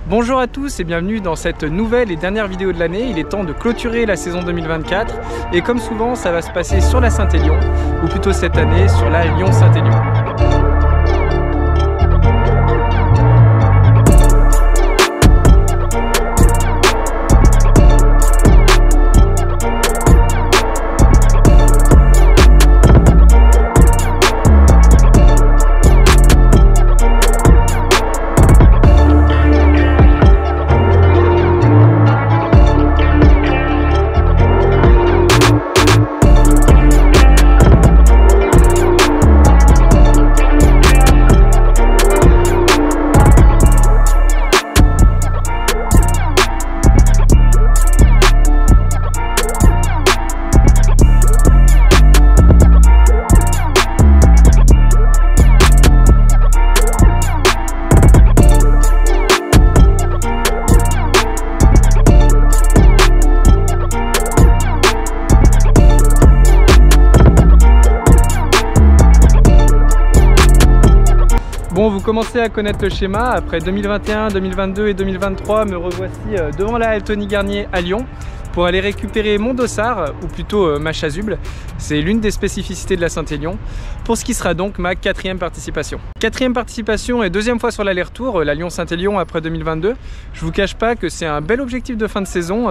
Bonjour à tous et bienvenue dans cette nouvelle et dernière vidéo de l'année. Il est temps de clôturer la saison 2024 et comme souvent ça va se passer sur la Saint-Élion, ou plutôt cette année sur la Lyon-Saint-Élion. Bon, vous commencez à connaître le schéma. Après 2021, 2022 et 2023, me revoici devant la halle Tony Garnier à Lyon pour aller récupérer mon dossard, ou plutôt ma chasuble. C'est l'une des spécificités de la Saint-Élion, pour ce qui sera donc ma 4e participation. 4e participation et 2e fois sur l'aller-retour, la Lyon-Saint-Élion après 2022. Je vous cache pas que c'est un bel objectif de fin de saison.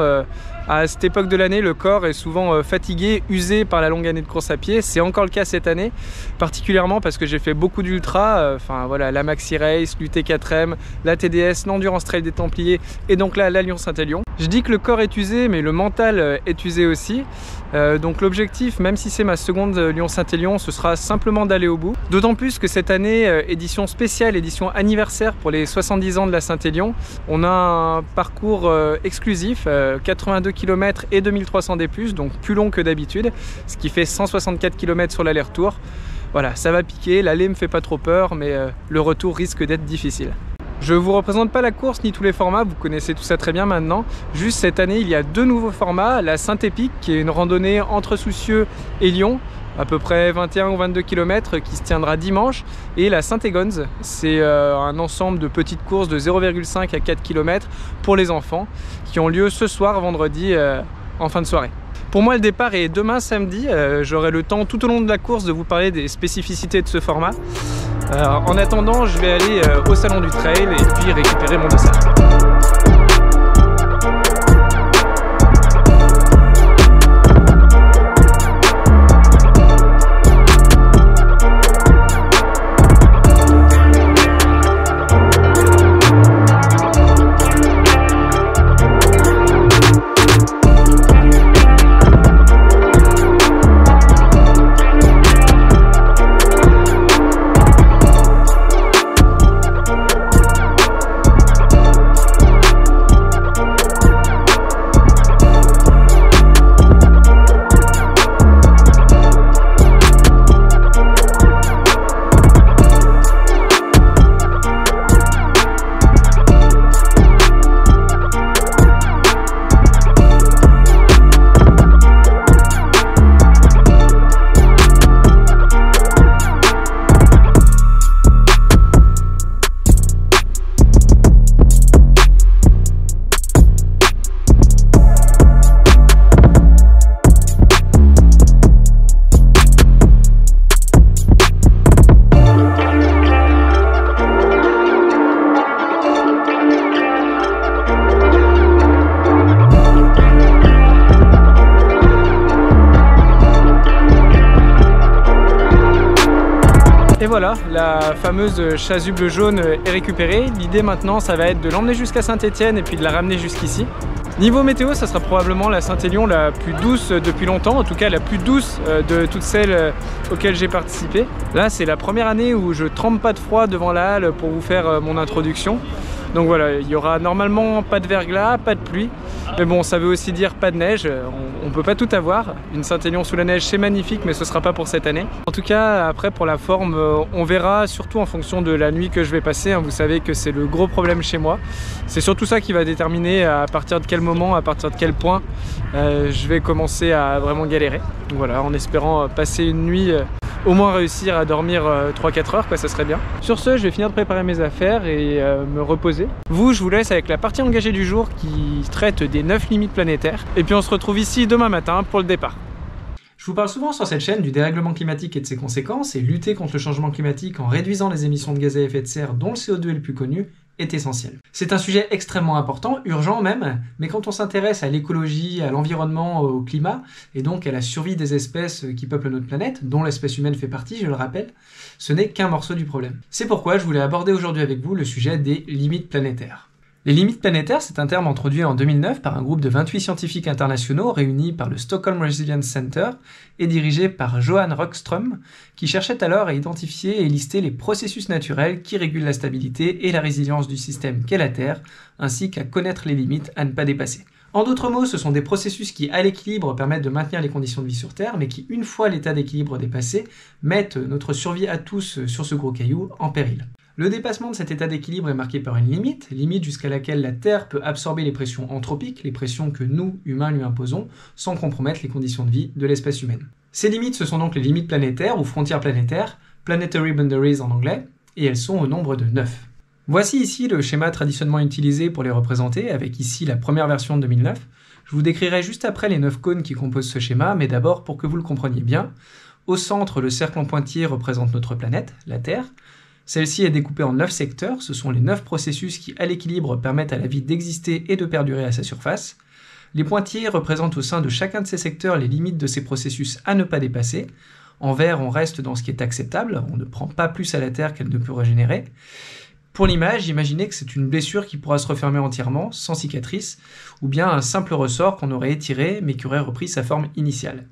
À cette époque de l'année, le corps est souvent fatigué, usé par la longue année de course à pied. C'est encore le cas cette année, particulièrement parce que j'ai fait beaucoup d'ultra. Enfin voilà, la Maxi Race, l'UT4M, la TDS, l'Endurance Trail des Templiers et donc là la Lyon-Saint-Élion. Je dis que le corps est usé, mais le mental est usé aussi. Donc l'objectif, même si c'est ma seconde Lyon-Saint-Élion, ce sera simplement d'aller au bout. D'autant plus que cette année, édition spéciale, édition anniversaire pour les 70 ans de la Saint-Élion, on a un parcours exclusif, 82 km et 2300 D+, donc plus long que d'habitude, ce qui fait 164 km sur l'aller-retour. Voilà, ça va piquer, l'aller me fait pas trop peur, mais le retour risque d'être difficile. Je ne vous représente pas la course ni tous les formats, vous connaissez tout ça très bien maintenant. Juste cette année, il y a 2 nouveaux formats. La Saint-Épique, qui est une randonnée entre Soucieux et Lyon, à peu près 21 ou 22 km, qui se tiendra dimanche. Et la Saint-Égonze, c'est un ensemble de petites courses de 0,5 à 4 km pour les enfants, qui ont lieu ce soir, vendredi, en fin de soirée. Pour moi, le départ est demain samedi. J'aurai le temps tout au long de la course de vous parler des spécificités de ce format. En attendant, je vais aller au salon du trail et puis récupérer mon dossard. Et voilà, la fameuse chasuble jaune est récupérée. L'idée maintenant, ça va être de l'emmener jusqu'à Saint-Étienne et puis de la ramener jusqu'ici. Niveau météo, ça sera probablement la Saint-Élion la plus douce depuis longtemps, en tout cas la plus douce de toutes celles auxquelles j'ai participé. Là, c'est la première année où je trempe pas de froid devant la halle pour vous faire mon introduction. Donc voilà, il y aura normalement pas de verglas, pas de pluie. Mais bon, ça veut aussi dire pas de neige. On peut pas tout avoir. Une Saint-Élion sous la neige, c'est magnifique, mais ce sera pas pour cette année. En tout cas, après pour la forme, on verra surtout en fonction de la nuit que je vais passer. Vous savez que c'est le gros problème chez moi. C'est surtout ça qui va déterminer à partir de quel moment, à partir de quel point je vais commencer à vraiment galérer. Donc voilà, en espérant passer une nuit au moins réussir à dormir 3-4 heures, quoi, ça serait bien. Sur ce, je vais finir de préparer mes affaires et me reposer. Vous, je vous laisse avec la partie engagée du jour qui traite des 9 limites planétaires. Et puis on se retrouve ici demain matin pour le départ. Je vous parle souvent sur cette chaîne du dérèglement climatique et de ses conséquences, et lutter contre le changement climatique en réduisant les émissions de gaz à effet de serre, dont le CO2 est le plus connu, est essentiel. C'est un sujet extrêmement important, urgent même, mais quand on s'intéresse à l'écologie, à l'environnement, au climat, et donc à la survie des espèces qui peuplent notre planète, dont l'espèce humaine fait partie, je le rappelle, ce n'est qu'un morceau du problème. C'est pourquoi je voulais aborder aujourd'hui avec vous le sujet des limites planétaires. Les limites planétaires, c'est un terme introduit en 2009 par un groupe de 28 scientifiques internationaux réunis par le Stockholm Resilience Center et dirigé par Johan Rockström, qui cherchait alors à identifier et lister les processus naturels qui régulent la stabilité et la résilience du système qu'est la Terre, ainsi qu'à connaître les limites à ne pas dépasser. En d'autres mots, ce sont des processus qui, à l'équilibre, permettent de maintenir les conditions de vie sur Terre, mais qui, une fois l'état d'équilibre dépassé, mettent notre survie à tous sur ce gros caillou en péril. Le dépassement de cet état d'équilibre est marqué par une limite jusqu'à laquelle la Terre peut absorber les pressions anthropiques, les pressions que nous, humains, lui imposons, sans compromettre les conditions de vie de l'espèce humaine. Ces limites, ce sont donc les limites planétaires ou frontières planétaires, planetary boundaries en anglais, et elles sont au nombre de 9. Voici ici le schéma traditionnellement utilisé pour les représenter, avec ici la première version de 2009. Je vous décrirai juste après les 9 cônes qui composent ce schéma, mais d'abord pour que vous le compreniez bien. Au centre, le cercle en pointillé représente notre planète, la Terre. Celle-ci est découpée en 9 secteurs, ce sont les 9 processus qui, à l'équilibre, permettent à la vie d'exister et de perdurer à sa surface. Les pointillés représentent au sein de chacun de ces secteurs les limites de ces processus à ne pas dépasser. En vert, on reste dans ce qui est acceptable, on ne prend pas plus à la Terre qu'elle ne peut régénérer. Pour l'image, imaginez que c'est une blessure qui pourra se refermer entièrement, sans cicatrice, ou bien un simple ressort qu'on aurait étiré mais qui aurait repris sa forme initiale.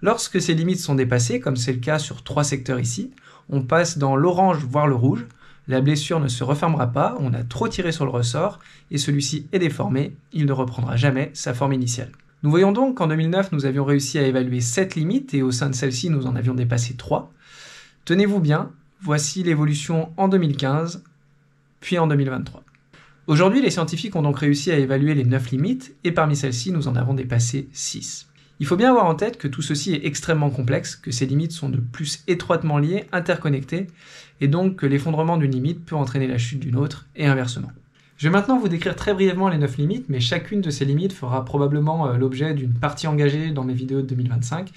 Lorsque ces limites sont dépassées, comme c'est le cas sur 3 secteurs ici, on passe dans l'orange voire le rouge, la blessure ne se refermera pas, on a trop tiré sur le ressort, et celui-ci est déformé, il ne reprendra jamais sa forme initiale. Nous voyons donc qu'en 2009, nous avions réussi à évaluer 7 limites, et au sein de celles-ci, nous en avions dépassé 3. Tenez-vous bien, voici l'évolution en 2015, puis en 2023. Aujourd'hui, les scientifiques ont donc réussi à évaluer les 9 limites, et parmi celles-ci, nous en avons dépassé 6. Il faut bien avoir en tête que tout ceci est extrêmement complexe, que ces limites sont de plus étroitement liées, interconnectées, et donc que l'effondrement d'une limite peut entraîner la chute d'une autre, et inversement. Je vais maintenant vous décrire très brièvement les 9 limites, mais chacune de ces limites fera probablement l'objet d'une partie engagée dans mes vidéos de 2025.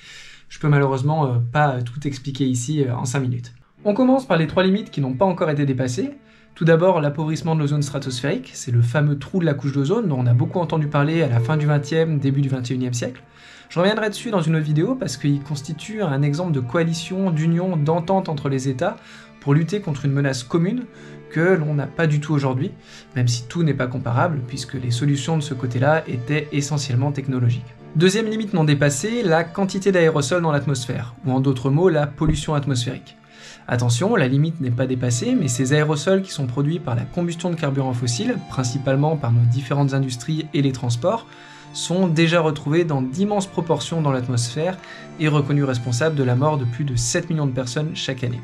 Je peux malheureusement pas tout expliquer ici en 5 minutes. On commence par les 3 limites qui n'ont pas encore été dépassées. Tout d'abord, l'appauvrissement de l'ozone stratosphérique, c'est le fameux trou de la couche d'ozone dont on a beaucoup entendu parler à la fin du XXe, début du XXIe siècle. Je reviendrai dessus dans une autre vidéo parce qu'il constitue un exemple de coalition, d'union, d'entente entre les États pour lutter contre une menace commune que l'on n'a pas du tout aujourd'hui, même si tout n'est pas comparable puisque les solutions de ce côté-là étaient essentiellement technologiques. Deuxième limite non dépassée, la quantité d'aérosols dans l'atmosphère, ou en d'autres mots, la pollution atmosphérique. Attention, la limite n'est pas dépassée, mais ces aérosols qui sont produits par la combustion de carburants fossiles, principalement par nos différentes industries et les transports, sont déjà retrouvés dans d'immenses proportions dans l'atmosphère et reconnus responsables de la mort de plus de 7 millions de personnes chaque année,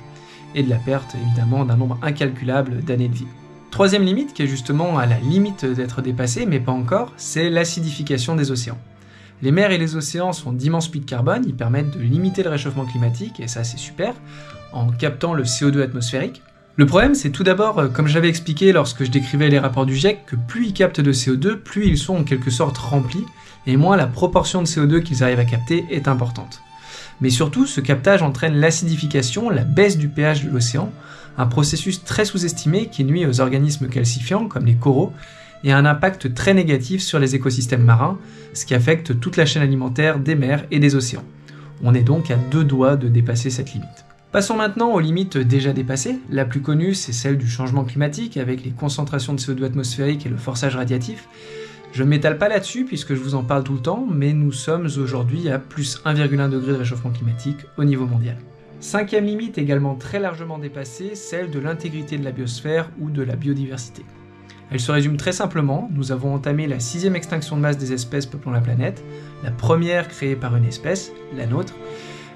et de la perte évidemment d'un nombre incalculable d'années de vie. Troisième limite, qui est justement à la limite d'être dépassée, mais pas encore, c'est l'acidification des océans. Les mers et les océans sont d'immenses puits de carbone, ils permettent de limiter le réchauffement climatique, et ça c'est super, en captant le CO2 atmosphérique. Le problème, c'est tout d'abord, comme j'avais expliqué lorsque je décrivais les rapports du GIEC, que plus ils captent de CO2, plus ils sont en quelque sorte remplis, et moins la proportion de CO2 qu'ils arrivent à capter est importante. Mais surtout, ce captage entraîne l'acidification, la baisse du pH de l'océan, un processus très sous-estimé qui nuit aux organismes calcifiants, comme les coraux, et a un impact très négatif sur les écosystèmes marins, ce qui affecte toute la chaîne alimentaire des mers et des océans. On est donc à 2 doigts de dépasser cette limite. Passons maintenant aux limites déjà dépassées. La plus connue, c'est celle du changement climatique, avec les concentrations de CO2 atmosphérique et le forçage radiatif. Je ne m'étale pas là-dessus, puisque je vous en parle tout le temps, mais nous sommes aujourd'hui à plus 1,1 degré de réchauffement climatique au niveau mondial. Cinquième limite également très largement dépassée, celle de l'intégrité de la biosphère ou de la biodiversité. Elle se résume très simplement, nous avons entamé la 6e extinction de masse des espèces peuplant la planète, la première créée par une espèce, la nôtre,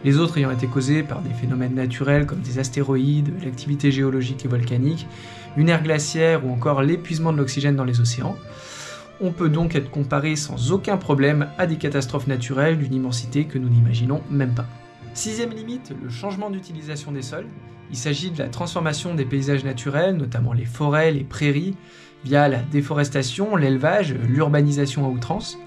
les autres ayant été causées par des phénomènes naturels comme des astéroïdes, l'activité géologique et volcanique, une ère glaciaire ou encore l'épuisement de l'oxygène dans les océans. On peut donc être comparé sans aucun problème à des catastrophes naturelles d'une immensité que nous n'imaginons même pas. Sixième limite, le changement d'utilisation des sols. Il s'agit de la transformation des paysages naturels, notamment les forêts, les prairies, via la déforestation, l'élevage, l'urbanisation à outrance.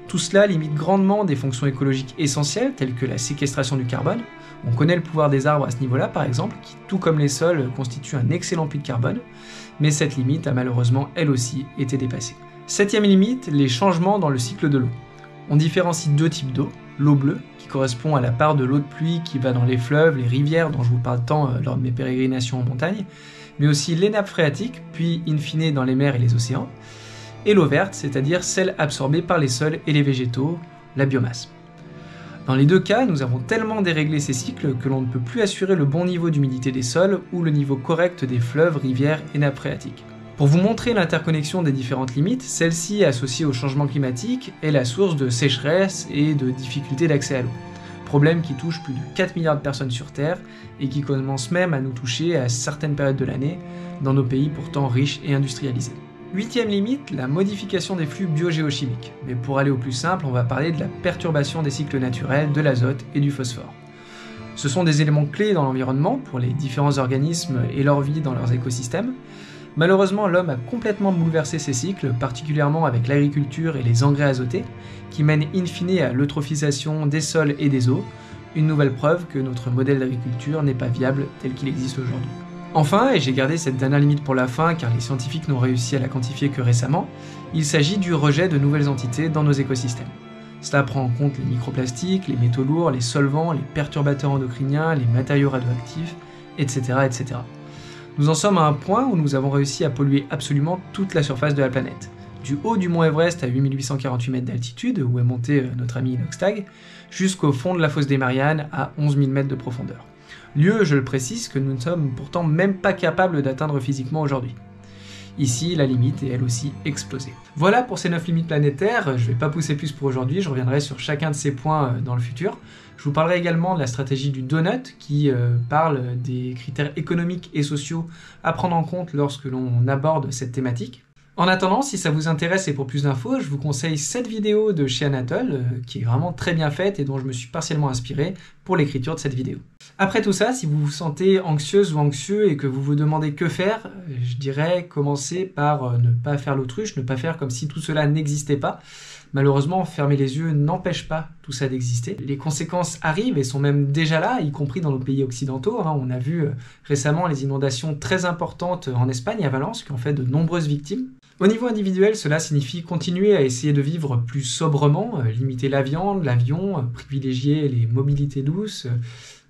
Tout cela limite grandement des fonctions écologiques essentielles, telles que la séquestration du carbone. On connaît le pouvoir des arbres à ce niveau-là, par exemple, qui, tout comme les sols, constituent un excellent puits de carbone, mais cette limite a malheureusement, elle aussi, été dépassée. Septième limite, les changements dans le cycle de l'eau. On différencie deux types d'eau. L'eau bleue, qui correspond à la part de l'eau de pluie qui va dans les fleuves, les rivières, dont je vous parle tant lors de mes pérégrinations en montagne, mais aussi les nappes phréatiques, puis in fine dans les mers et les océans, et l'eau verte, c'est-à-dire celle absorbée par les sols et les végétaux, la biomasse. Dans les deux cas, nous avons tellement déréglé ces cycles que l'on ne peut plus assurer le bon niveau d'humidité des sols ou le niveau correct des fleuves, rivières et nappes phréatiques. Pour vous montrer l'interconnexion des différentes limites, celle-ci associée au changement climatique est la source de sécheresse et de difficultés d'accès à l'eau. Problème qui touche plus de 4 milliards de personnes sur Terre et qui commence même à nous toucher à certaines périodes de l'année dans nos pays pourtant riches et industrialisés. Huitième limite, la modification des flux biogéochimiques. Mais pour aller au plus simple, on va parler de la perturbation des cycles naturels de l'azote et du phosphore. Ce sont des éléments clés dans l'environnement pour les différents organismes et leur vie dans leurs écosystèmes. Malheureusement, l'homme a complètement bouleversé ces cycles, particulièrement avec l'agriculture et les engrais azotés, qui mènent in fine à l'eutrophisation des sols et des eaux, une nouvelle preuve que notre modèle d'agriculture n'est pas viable tel qu'il existe aujourd'hui. Enfin, et j'ai gardé cette dernière limite pour la fin car les scientifiques n'ont réussi à la quantifier que récemment, il s'agit du rejet de nouvelles entités dans nos écosystèmes. Cela prend en compte les microplastiques, les métaux lourds, les solvants, les perturbateurs endocriniens, les matériaux radioactifs, etc., etc. Nous en sommes à un point où nous avons réussi à polluer absolument toute la surface de la planète. Du haut du mont Everest à 8848 mètres d'altitude, où est monté notre ami Inoxtag, jusqu'au fond de la fosse des Mariannes à 11 000 mètres de profondeur. Lieu, je le précise, que nous ne sommes pourtant même pas capables d'atteindre physiquement aujourd'hui. Ici, la limite est elle aussi explosée. Voilà pour ces 9 limites planétaires, je ne vais pas pousser plus pour aujourd'hui, je reviendrai sur chacun de ces points dans le futur. Je vous parlerai également de la stratégie du donut qui parle des critères économiques et sociaux à prendre en compte lorsque l'on aborde cette thématique. En attendant, si ça vous intéresse et pour plus d'infos, je vous conseille cette vidéo de chez Anatole qui est vraiment très bien faite et dont je me suis partiellement inspiré pour l'écriture de cette vidéo. Après tout ça, si vous vous sentez anxieuse ou anxieux et que vous vous demandez que faire, je dirais commencer par ne pas faire l'autruche, ne pas faire comme si tout cela n'existait pas. Malheureusement, fermer les yeux n'empêche pas tout ça d'exister. Les conséquences arrivent et sont même déjà là, y compris dans nos pays occidentaux. On a vu récemment les inondations très importantes en Espagne, à Valence, qui ont fait de nombreuses victimes. Au niveau individuel, cela signifie continuer à essayer de vivre plus sobrement, limiter la viande, l'avion, privilégier les mobilités douces,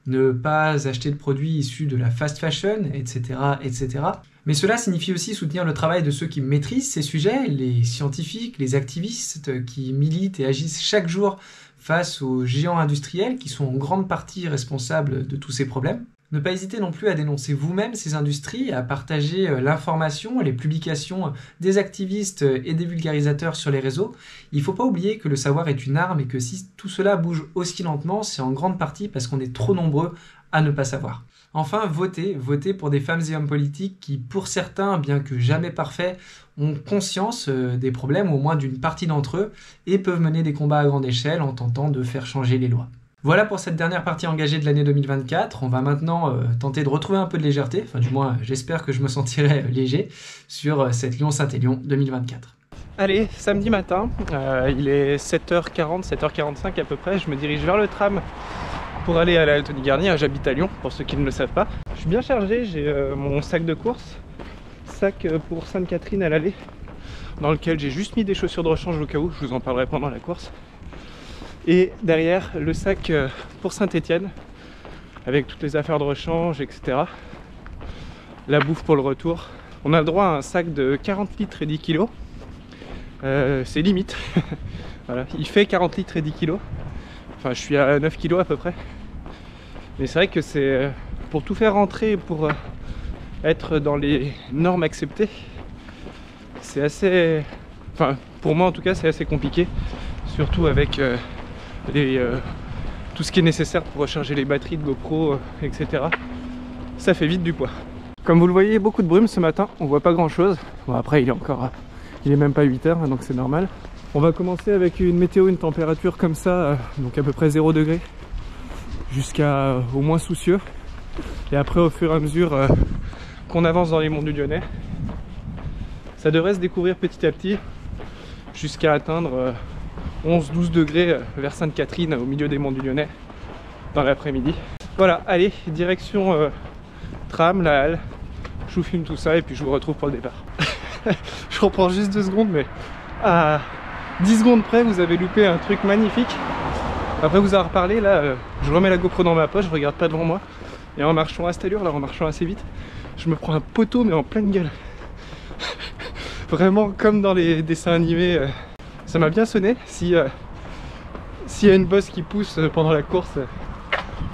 ne pas acheter de produits issus de la fast fashion, etc., etc. Mais cela signifie aussi soutenir le travail de ceux qui maîtrisent ces sujets, les scientifiques, les activistes qui militent et agissent chaque jour face aux géants industriels qui sont en grande partie responsables de tous ces problèmes. Ne pas hésiter non plus à dénoncer vous-même ces industries, à partager l'information, les publications des activistes et des vulgarisateurs sur les réseaux. Il ne faut pas oublier que le savoir est une arme et que si tout cela bouge aussi lentement, c'est en grande partie parce qu'on est trop nombreux à ne pas savoir. Enfin, votez pour des femmes et hommes politiques qui, pour certains, bien que jamais parfaits, ont conscience des problèmes, au moins d'une partie d'entre eux, et peuvent mener des combats à grande échelle en tentant de faire changer les lois. Voilà pour cette dernière partie engagée de l'année 2024. On va maintenant tenter de retrouver un peu de légèreté, enfin du moins j'espère que je me sentirai léger sur cette Lyon-Saint-Élion 2024. Allez, samedi matin, il est 7h40, 7h45 à peu près, je me dirige vers le tram pour aller à la Altony-Garnier. J'habite à Lyon, pour ceux qui ne le savent pas. Je suis bien chargé, j'ai mon sac de course, sac pour Sainte-Catherine à l'aller, dans lequel j'ai juste mis des chaussures de rechange au cas où, je vous en parlerai pendant la course. Et derrière, le sac pour Saint-Étienne, avec toutes les affaires de rechange, etc. La bouffe pour le retour. On a le droit à un sac de 40 litres et 10 kg. C'est limite. Voilà. Il fait 40 litres et 10 kg. Enfin, je suis à 9 kg à peu près. Mais c'est vrai que c'est pour tout faire rentrer, pour être dans les normes acceptées, c'est assez... Enfin, pour moi en tout cas, c'est assez compliqué. Surtout avec... tout ce qui est nécessaire pour recharger les batteries de GoPro, etc. Ça fait vite du poids. Comme vous le voyez, beaucoup de brume ce matin, on voit pas grand chose. Bon, après il est même pas 8h, donc c'est normal. On va commencer avec une météo, une température comme ça, donc à peu près 0 degré, jusqu'à au moins Soucieux. Et après au fur et à mesure qu'on avance dans les monts du Lyonnais, ça devrait se découvrir petit à petit jusqu'à atteindre 11-12 degrés vers Sainte-Catherine au milieu des monts du Lyonnais dans l'après-midi. Voilà, allez, direction tram, la halle, je vous filme tout ça et puis je vous retrouve pour le départ. Je reprends juste 2 secondes, mais à 10 secondes près vous avez loupé un truc magnifique. Après vous avoir reparlé, là je remets la GoPro dans ma poche, je regarde pas devant moi. Et en marchant à cette allure, là en marchant assez vite, je me prends un poteau mais en pleine gueule. Vraiment comme dans les dessins animés. Ça m'a bien sonné. S'il y a une bosse qui pousse pendant la course,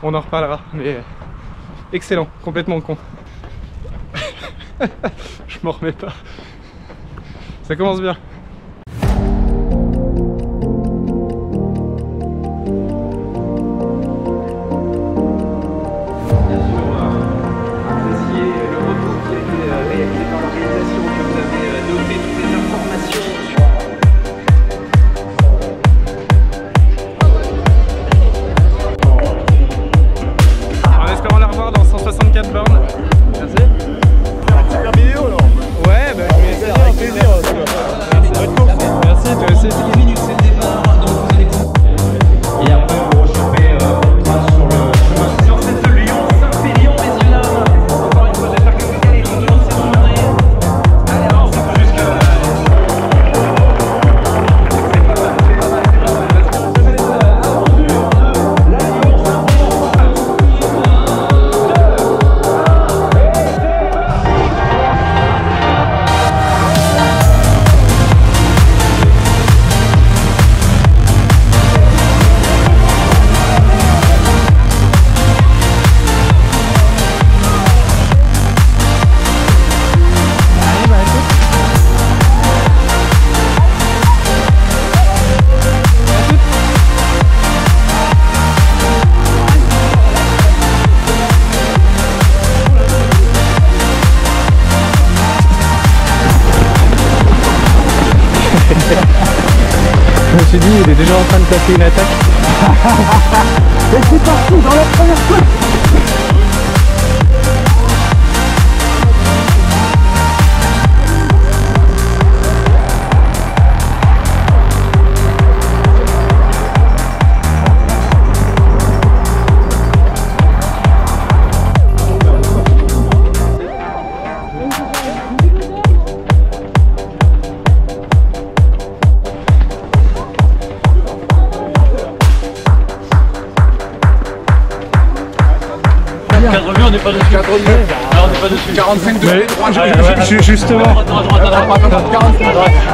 on en reparlera. Mais excellent, complètement con. Je m'en remets pas. Ça commence bien. Je me suis dit, il est déjà en train de placer une attaque. Et c'est parti dans la première fois. On n'est pas dessus. 4 on n'est pas dessus. 45 degrés. Justement.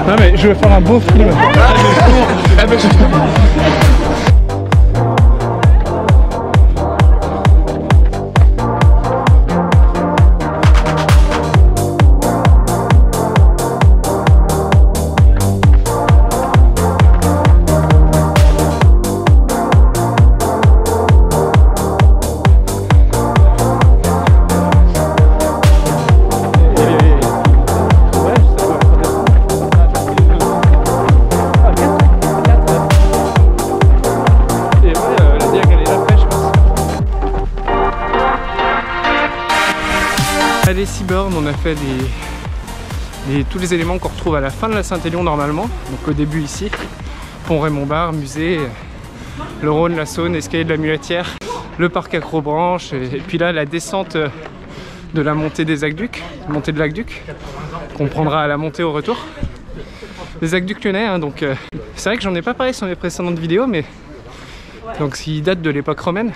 Non mais je vais faire un beau film. Les 6 bornes, on a fait tous les éléments qu'on retrouve à la fin de la Saint-Élion normalement. Donc au début ici, pont Raymond-Barre, musée, le Rhône, la Saône, escalier de la Muletière, le parc Acrobranche et puis là la descente de la montée des aqueducs, montée de l'aqueduc, qu'on prendra à la montée au retour. Les aqueducs lyonnais, hein, donc c'est vrai que j'en ai pas parlé sur mes précédentes vidéos, mais donc s'ils datent de l'époque romaine,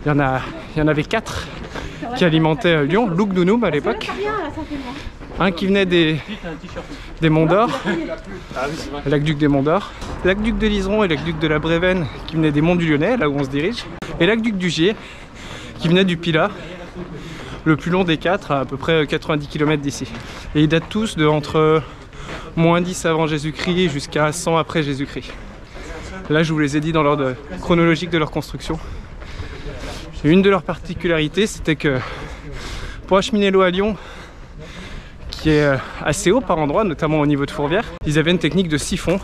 il y en avait 4 qui alimentait Lyon, Lugdunum à l'époque. Un qui venait des Monts d'Or, l'aqueduc des Monts d'Or, l'aqueduc de Liseron et l'aqueduc de la Brévenne qui venait des Monts du Lyonnais, là où on se dirige, et l'aqueduc du Gier qui venait du Pilat, le plus long des 4, à peu près 90 km d'ici. Et ils datent tous de entre moins 10 avant Jésus-Christ jusqu'à 100 après Jésus-Christ. Là je vous les ai dit dans l'ordre chronologique de leur construction. Et une de leurs particularités, c'était que pour acheminer l'eau à Lyon, qui est assez haut par endroits, notamment au niveau de Fourvière, ils avaient une technique de siphon,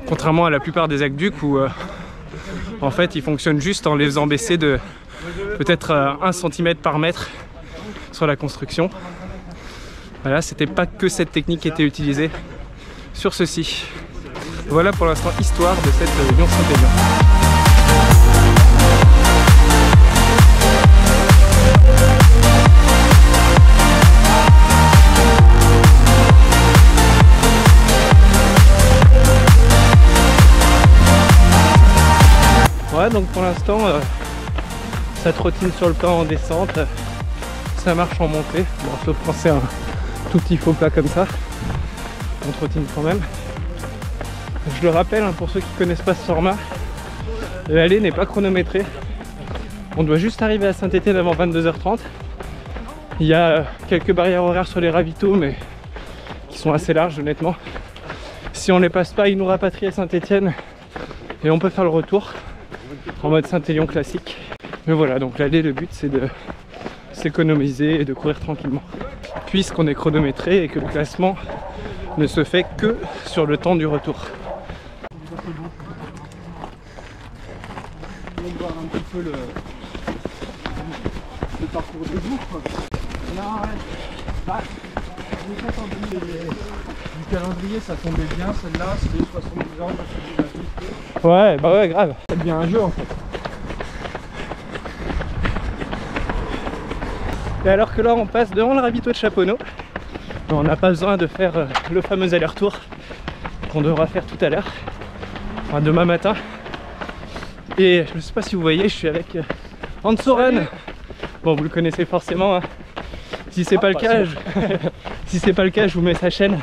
contrairement à la plupart des aqueducs où En fait, il fonctionne juste en les faisant baisser de peut-être 1 cm par mètre sur la construction. Voilà, c'était pas que cette technique qui était utilisée sur ceci. Voilà pour l'instant histoire de cette Lyon Saint-Élion. Ouais, donc pour l'instant ça trottine sur le plan en descente, ça marche en montée, bon, sauf quand c'est un tout petit faux plat comme ça, on trottine quand même. Je le rappelle, hein, pour ceux qui ne connaissent pas ce format, l'allée n'est pas chronométrée, on doit juste arriver à Saint-Étienne avant 22h30. Il y a quelques barrières horaires sur les ravitaux, mais qui sont assez larges honnêtement. Si on ne les passe pas, ils nous rapatrient à Saint-Étienne et on peut faire le retour en mode Saint-Élion classique. Mais voilà, donc l'allée, le but c'est de s'économiser et de courir tranquillement, puisqu'on est chronométré et que le classement ne se fait que sur le temps du retour. On va voir un petit peu le parcours de bouffe. Là, du calendrier, ça tombait bien, celle-là, c'est les 70 ans. Ouais, bah ouais, grave. Ça devient un jeu en fait. Et alors que là, on passe devant le ravito de Chaponneau. On n'a pas besoin de faire le fameux aller-retour qu'on devra faire tout à l'heure, enfin demain matin. Et je ne sais pas si vous voyez, je suis avec Hans Soren. Bon, vous le connaissez forcément, hein. Si c'est pas le cas, si c'est pas le cas, je vous mets sa chaîne.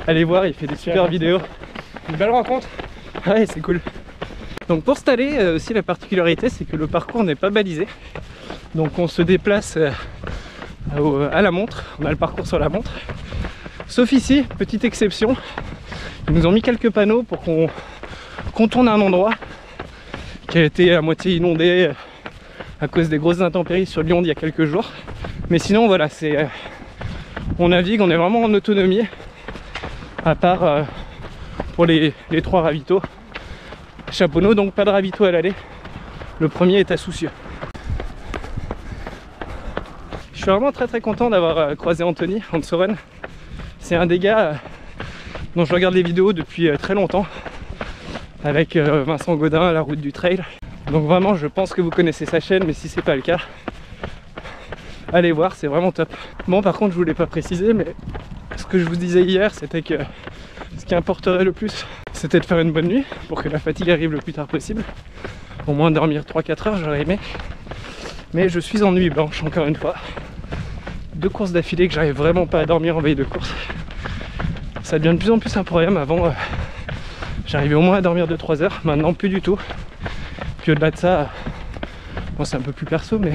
Allez voir, il fait des super vidéos. Une belle rencontre. Ouais, c'est cool. Donc pour cette allée, aussi la particularité, c'est que le parcours n'est pas balisé. Donc on se déplace à la montre, on a le parcours sur la montre. Sauf ici, petite exception, ils nous ont mis quelques panneaux pour qu'on contourne un endroit qui a été à moitié inondé à cause des grosses intempéries sur Lyon il y a quelques jours. Mais sinon voilà, c'est on navigue, on est vraiment en autonomie, à part pour les 3 ravitaux. Chaponneau, donc pas de ravito à l'aller, le premier est à Soucieux. Je suis vraiment très content d'avoir croisé Anthony, Hans Soren. C'est un des gars dont je regarde les vidéos depuis très longtemps, avec Vincent Godin à la route du trail. Donc vraiment, je pense que vous connaissez sa chaîne, mais si c'est pas le cas, allez voir, c'est vraiment top. Bon, par contre, je voulais pas préciser, mais ce que je vous disais hier, c'était que ce qui importerait le plus, c'était de faire une bonne nuit pour que la fatigue arrive le plus tard possible. Au moins dormir 3-4 heures, j'aurais aimé. Mais je suis en nuit blanche, encore une fois. 2 courses d'affilée que j'arrive vraiment pas à dormir en veille de course. Ça devient de plus en plus un problème. Avant, j'arrivais au moins à dormir 2-3 heures. Maintenant, plus du tout. Puis au-delà de ça, bon, c'est un peu plus perso, mais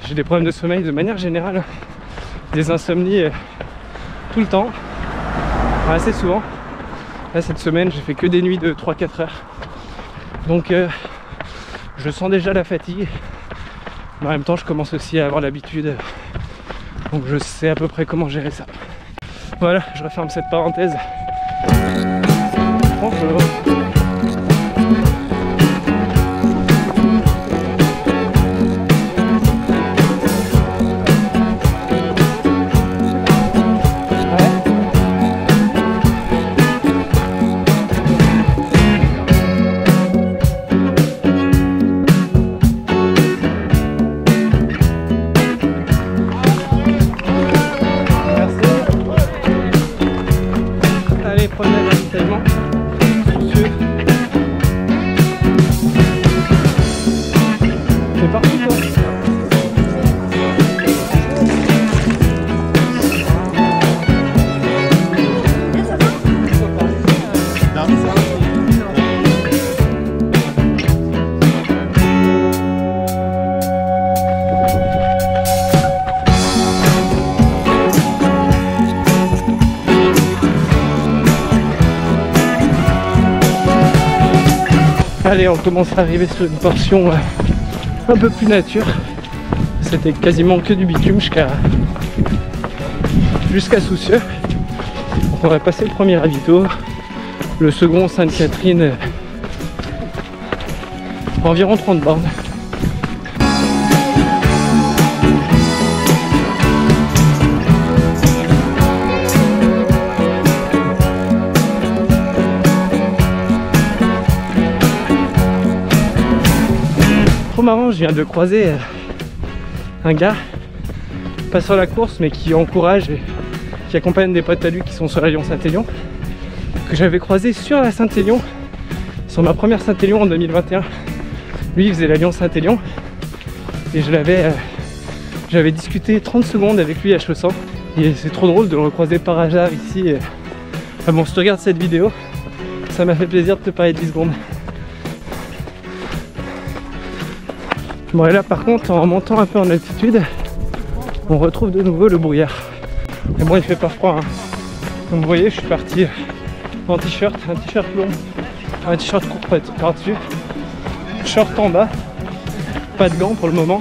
j'ai des problèmes de sommeil de manière générale. Des insomnies tout le temps. Enfin, assez souvent. Là, cette semaine, j'ai fait que des nuits de 3-4 heures. Donc, je sens déjà la fatigue. Mais en même temps, je commence aussi à avoir l'habitude. Donc, je sais à peu près comment gérer ça. Voilà, je referme cette parenthèse. Bonjour. Allez, on commence à arriver sur une portion un peu plus nature. C'était quasiment que du bitume jusqu'à Soucieux. Donc on va passer le premier ravito, le second Sainte-Catherine environ 30 bornes. Trop marrant, je viens de croiser un gars, pas sur la course mais qui encourage et qui accompagne des potes à lui qui sont sur la Lyon-Saint-Élion, que j'avais croisé sur la Saint-Élion, sur ma première Saint-Élion en 2021. Lui il faisait la Lyon-Saint-Élion et j'avais discuté 30 secondes avec lui à Chausson et c'est trop drôle de le recroiser par hasard ici. Ah bon, si tu regardes cette vidéo, ça m'a fait plaisir de te parler de 10 secondes. Bon, et là par contre, en montant un peu en altitude, on retrouve de nouveau le brouillard. Mais bon, il fait pas froid, hein. Comme vous voyez, je suis parti en t-shirt, un t-shirt long, un t-shirt court par-dessus, short en bas, pas de gants pour le moment.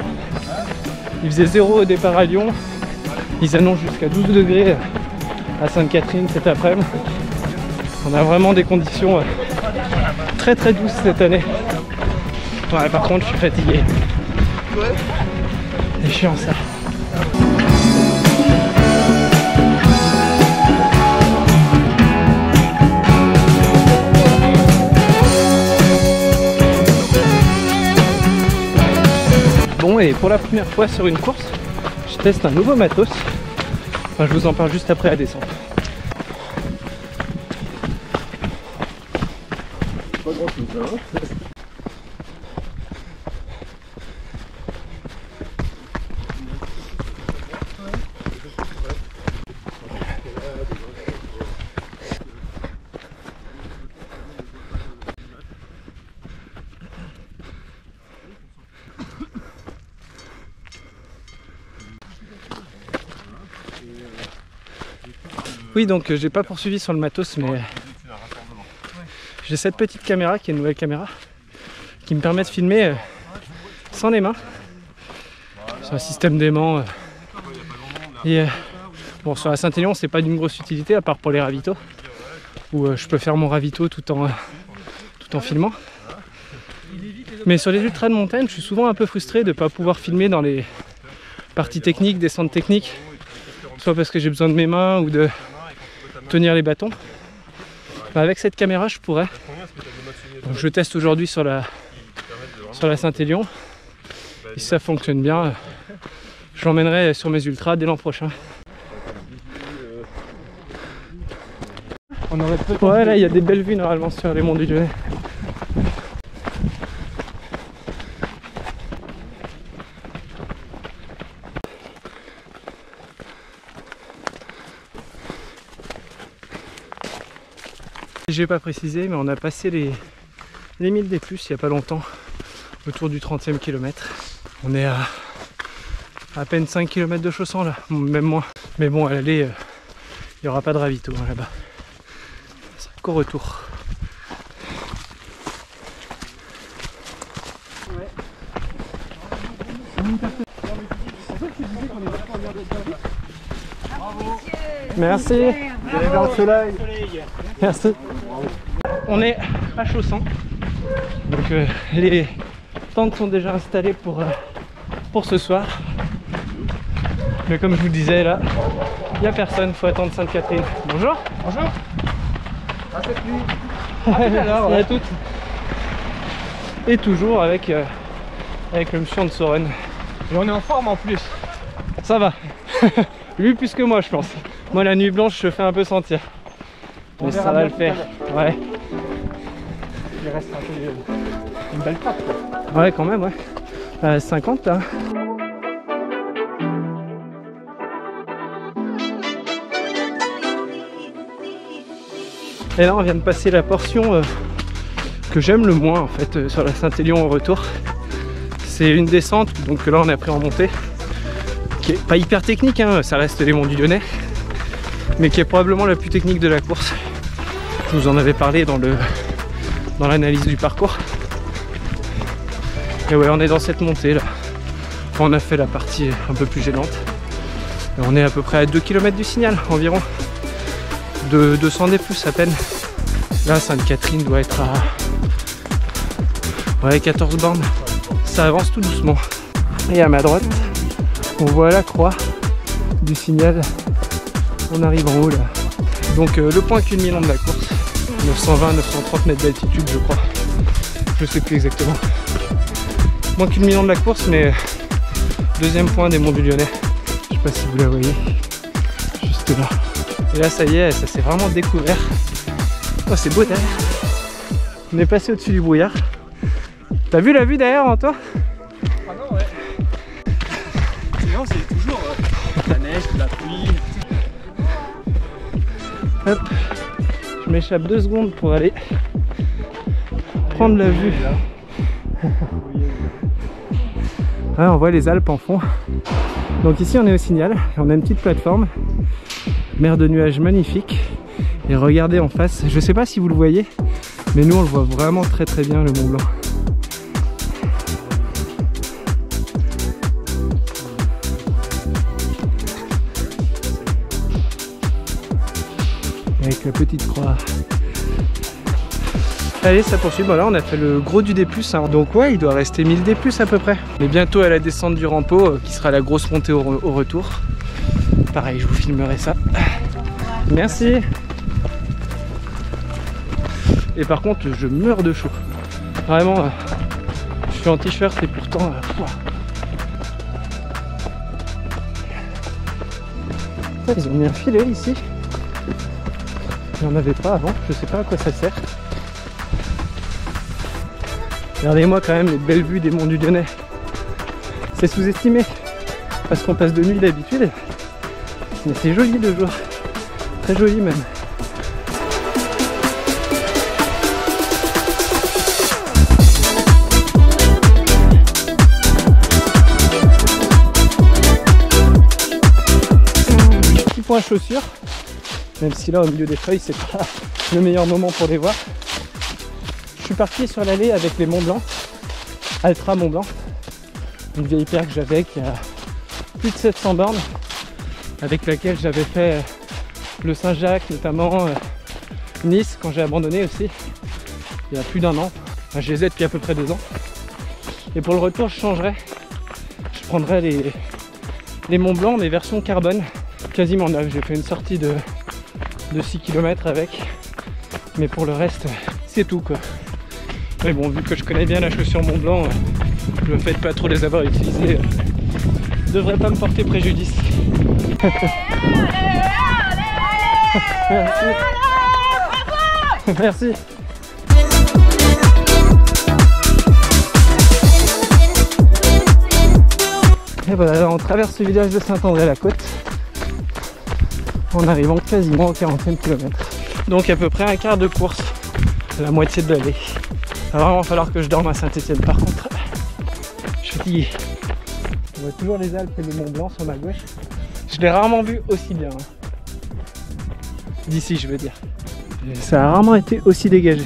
Il faisait 0 au départ à Lyon, ils annoncent jusqu'à 12 degrés à Sainte-Catherine cet après-midi. On a vraiment des conditions très très douces cette année. Ouais, par contre, je suis fatigué. C'est chiant ça. Bon, et pour la première fois sur une course, je teste un nouveau matos. Enfin, je vous en parle juste après la descente. Pas grand chose là, hein. Oui, donc j'ai pas poursuivi sur le matos, mais j'ai cette petite caméra qui est une nouvelle caméra qui me permet de filmer sans les mains. C'est un système d'aimant. Et bon, sur la Saint-Élion, c'est pas d'une grosse utilité à part pour les ravitaux, où je peux faire mon ravito tout en filmant. Mais sur les ultras de montagne, je suis souvent un peu frustré de ne pas pouvoir filmer dans les parties techniques, descentes techniques, soit parce que j'ai besoin de mes mains ou de tenir les bâtons. Bah, avec cette caméra, je pourrais. Donc, je teste aujourd'hui sur la Saint-Élion. Et si ça fonctionne bien, je l'emmènerai sur mes ultras dès l'an prochain. Ouais, là il y a des belles vues normalement sur les monts du Lyonnais. J'ai pas précisé, mais on a passé les 1000 des plus il n'y a pas longtemps, autour du 30e kilomètre. On est à peine 5 km de Chausson là, même moins. Mais bon, à l'aller, il n'y aura pas de ravito hein, là-bas. Ça sera qu'au retour. Merci. Dans le soleil. Merci. On est à Chausson. Donc les tentes sont déjà installées pour ce soir. Mais comme je vous disais là, il n'y a personne, il faut attendre Sainte-Catherine. Bonjour. Bonjour. À cette nuit. Merci à toutes. Et toujours avec le monsieur de Soren. Et on est en forme en plus. Ça va. Lui plus que moi je pense. Moi la nuit blanche je fais un peu sentir. Mais ça va le faire. Ouais. Il reste un peu une belle trappe. Ouais quand même ouais. 50 là. Et là on vient de passer la portion que j'aime le moins en fait sur la Saint-Élion au retour. C'est une descente, donc là on a pris en montée, qui est pas hyper technique, hein, ça reste les monts du Lyonnais, mais qui est probablement la plus technique de la course. Je vous en avais parlé dans l'analyse du parcours. Et ouais, on est dans cette montée là. Enfin, on a fait la partie un peu plus gênante. Et on est à peu près à 2 km du Signal environ. De 200 des plus à peine. Là Sainte-Catherine doit être à Ouais, 14 bornes. Ça avance tout doucement. Et à ma droite, on voit la croix du signal. On arrive en haut là. Donc le point culminant de la course. 920-930 mètres d'altitude, je crois. Je sais plus exactement. Point culminant de la course, mais deuxième point des Monts du Lyonnais. Je sais pas si vous la voyez. Juste là. Et là, ça y est, ça s'est vraiment découvert. Oh, c'est beau derrière. On est passé au-dessus du brouillard. T'as vu la vue derrière en toi? Ah non, ouais. Sinon, c'est toujours la neige, la pluie. Hop. Je m'échappe 2 secondes pour aller prendre la vue. Ouais, on voit les Alpes en fond. Donc ici on est au Signal, on a une petite plateforme, mer de nuages magnifique. Et regardez en face, je sais pas si vous le voyez, mais nous on le voit vraiment très très bien, le Mont Blanc. Avec la petite croix. Allez, ça poursuit. Bon, là on a fait le gros du D+, hein. Donc ouais, il doit rester 1000 D+, à peu près. On est bientôt à la descente du Rampeau, qui sera la grosse montée au retour. Pareil, je vous filmerai ça. Merci. Et par contre, je meurs de chaud. Vraiment, je suis en t-shirt et pourtant... Ils ont mis un filet ici. Il n'y en avait pas avant, je sais pas à quoi ça sert. Regardez-moi quand même les belles vues des Monts du Lyonnais. C'est sous-estimé, parce qu'on passe de nuit d'habitude. Mais c'est joli le jour, très joli même. Petit point chaussures, même si là au milieu des feuilles c'est pas le meilleur moment pour les voir. Je suis parti sur l'allée avec les Mont Blanc, Altra Mont Blanc, une vieille paire que j'avais qui a plus de 700 bornes, avec laquelle j'avais fait le Saint-Jacques, notamment Nice quand j'ai abandonné aussi, il y a plus d'1 an. Enfin, je les ai depuis à peu près 2 ans. Et pour le retour, je changerai. Je prendrai les Mont Blanc, mais version carbone, quasiment neuve. J'ai fait une sortie de 6 km avec, mais pour le reste, c'est tout quoi. Mais bon, vu que je connais bien la chaussure Mont Blanc, le fait de pas trop les avoir utilisées devrait pas me porter préjudice. Merci. Merci. Et voilà, on traverse le village de Saint-André-la-Côte en arrivant quasiment au 40e kilomètre. Donc à peu près un quart de course, la moitié de l'allée. Il va vraiment falloir que je dorme à Saint-Étienne par contre. Je suis fatigué. On voit toujours les Alpes et le Mont Blanc sur ma gauche. Je l'ai rarement vu aussi bien. D'ici je veux dire. Ça a rarement été aussi dégagé.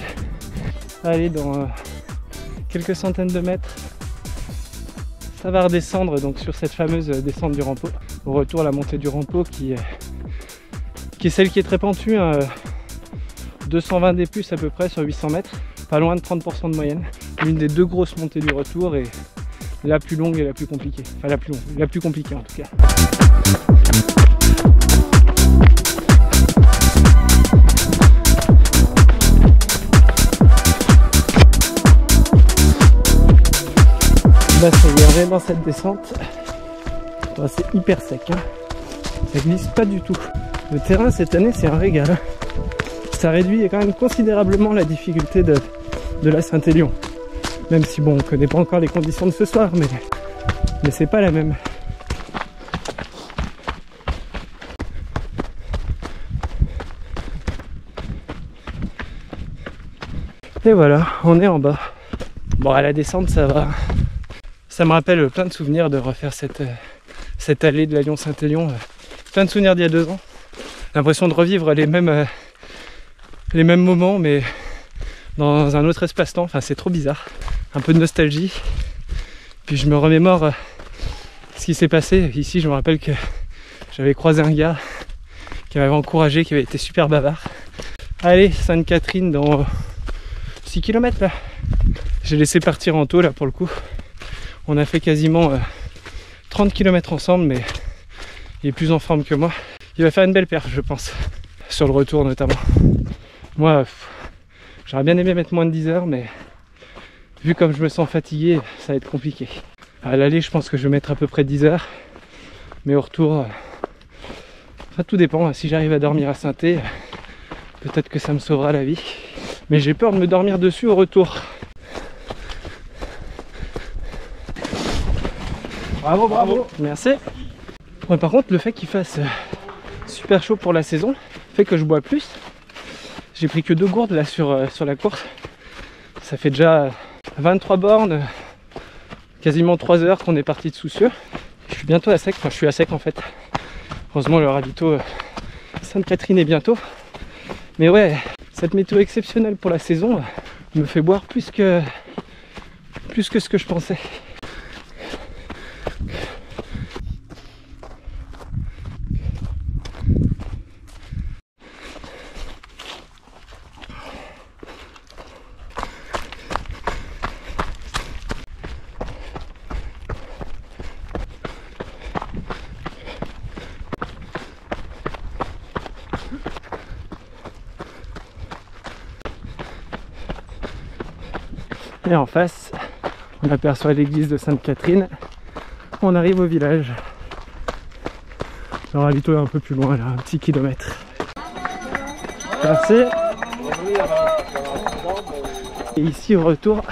Allez, dans quelques centaines de mètres, ça va redescendre donc sur cette fameuse descente du Rampeau. Au retour, la montée du Rampeau qui est celle qui est très pentue, hein, 220 D+ à peu près sur 800 mètres, pas loin de 30% de moyenne. L'une des 2 grosses montées du retour et la plus longue et la plus compliquée. Enfin la plus longue, la plus compliquée en tout cas. Là ça y est, on est dans cette descente. Oh, c'est hyper sec, hein. Ça glisse pas du tout. Le terrain cette année c'est un régal. Ça réduit quand même considérablement la difficulté de la Saint-Élion. Même si bon, on connaît pas encore les conditions de ce soir, mais c'est pas la même. Et voilà, on est en bas. Bon, à la descente ça va. Ça me rappelle plein de souvenirs de refaire cette allée de la Lyon-Saint-Élion. Plein de souvenirs d'il y a 2 ans. L'impression de revivre les mêmes moments, mais dans un autre espace-temps. Enfin, c'est trop bizarre. Un peu de nostalgie. Puis je me remémore ce qui s'est passé. Ici, je me rappelle que j'avais croisé un gars qui m'avait encouragé, qui avait été super bavard. Allez, Sainte-Catherine dans 6 km là. J'ai laissé partir Anto là pour le coup. On a fait quasiment 30 km ensemble, mais il est plus en forme que moi. Il va faire une belle perf, je pense, sur le retour notamment. Moi, j'aurais bien aimé mettre moins de 10 heures, mais vu comme je me sens fatigué, ça va être compliqué. À l'aller, je pense que je vais mettre à peu près 10 heures, mais au retour, enfin, tout dépend. Si j'arrive à dormir à Saint-Thé, peut-être que ça me sauvera la vie. Mais j'ai peur de me dormir dessus au retour. Bravo, bravo. Merci. Ouais, par contre, le fait qu'il fasse super chaud pour la saison fait que je bois plus. J'ai pris que 2 gourdes là sur la course. Ça fait déjà 23 bornes, quasiment 3 heures qu'on est parti de Soucieux. Je suis bientôt à sec, enfin je suis à sec en fait. Heureusement le ravito Sainte-Catherine est bientôt. Mais ouais, cette météo exceptionnelle pour la saison me fait boire plus que ce que je pensais. Et en face, on aperçoit l'église de Sainte-Catherine. On arrive au village. Le ravito est un peu plus loin, là, un petit kilomètre. Merci. Et ici, au retour,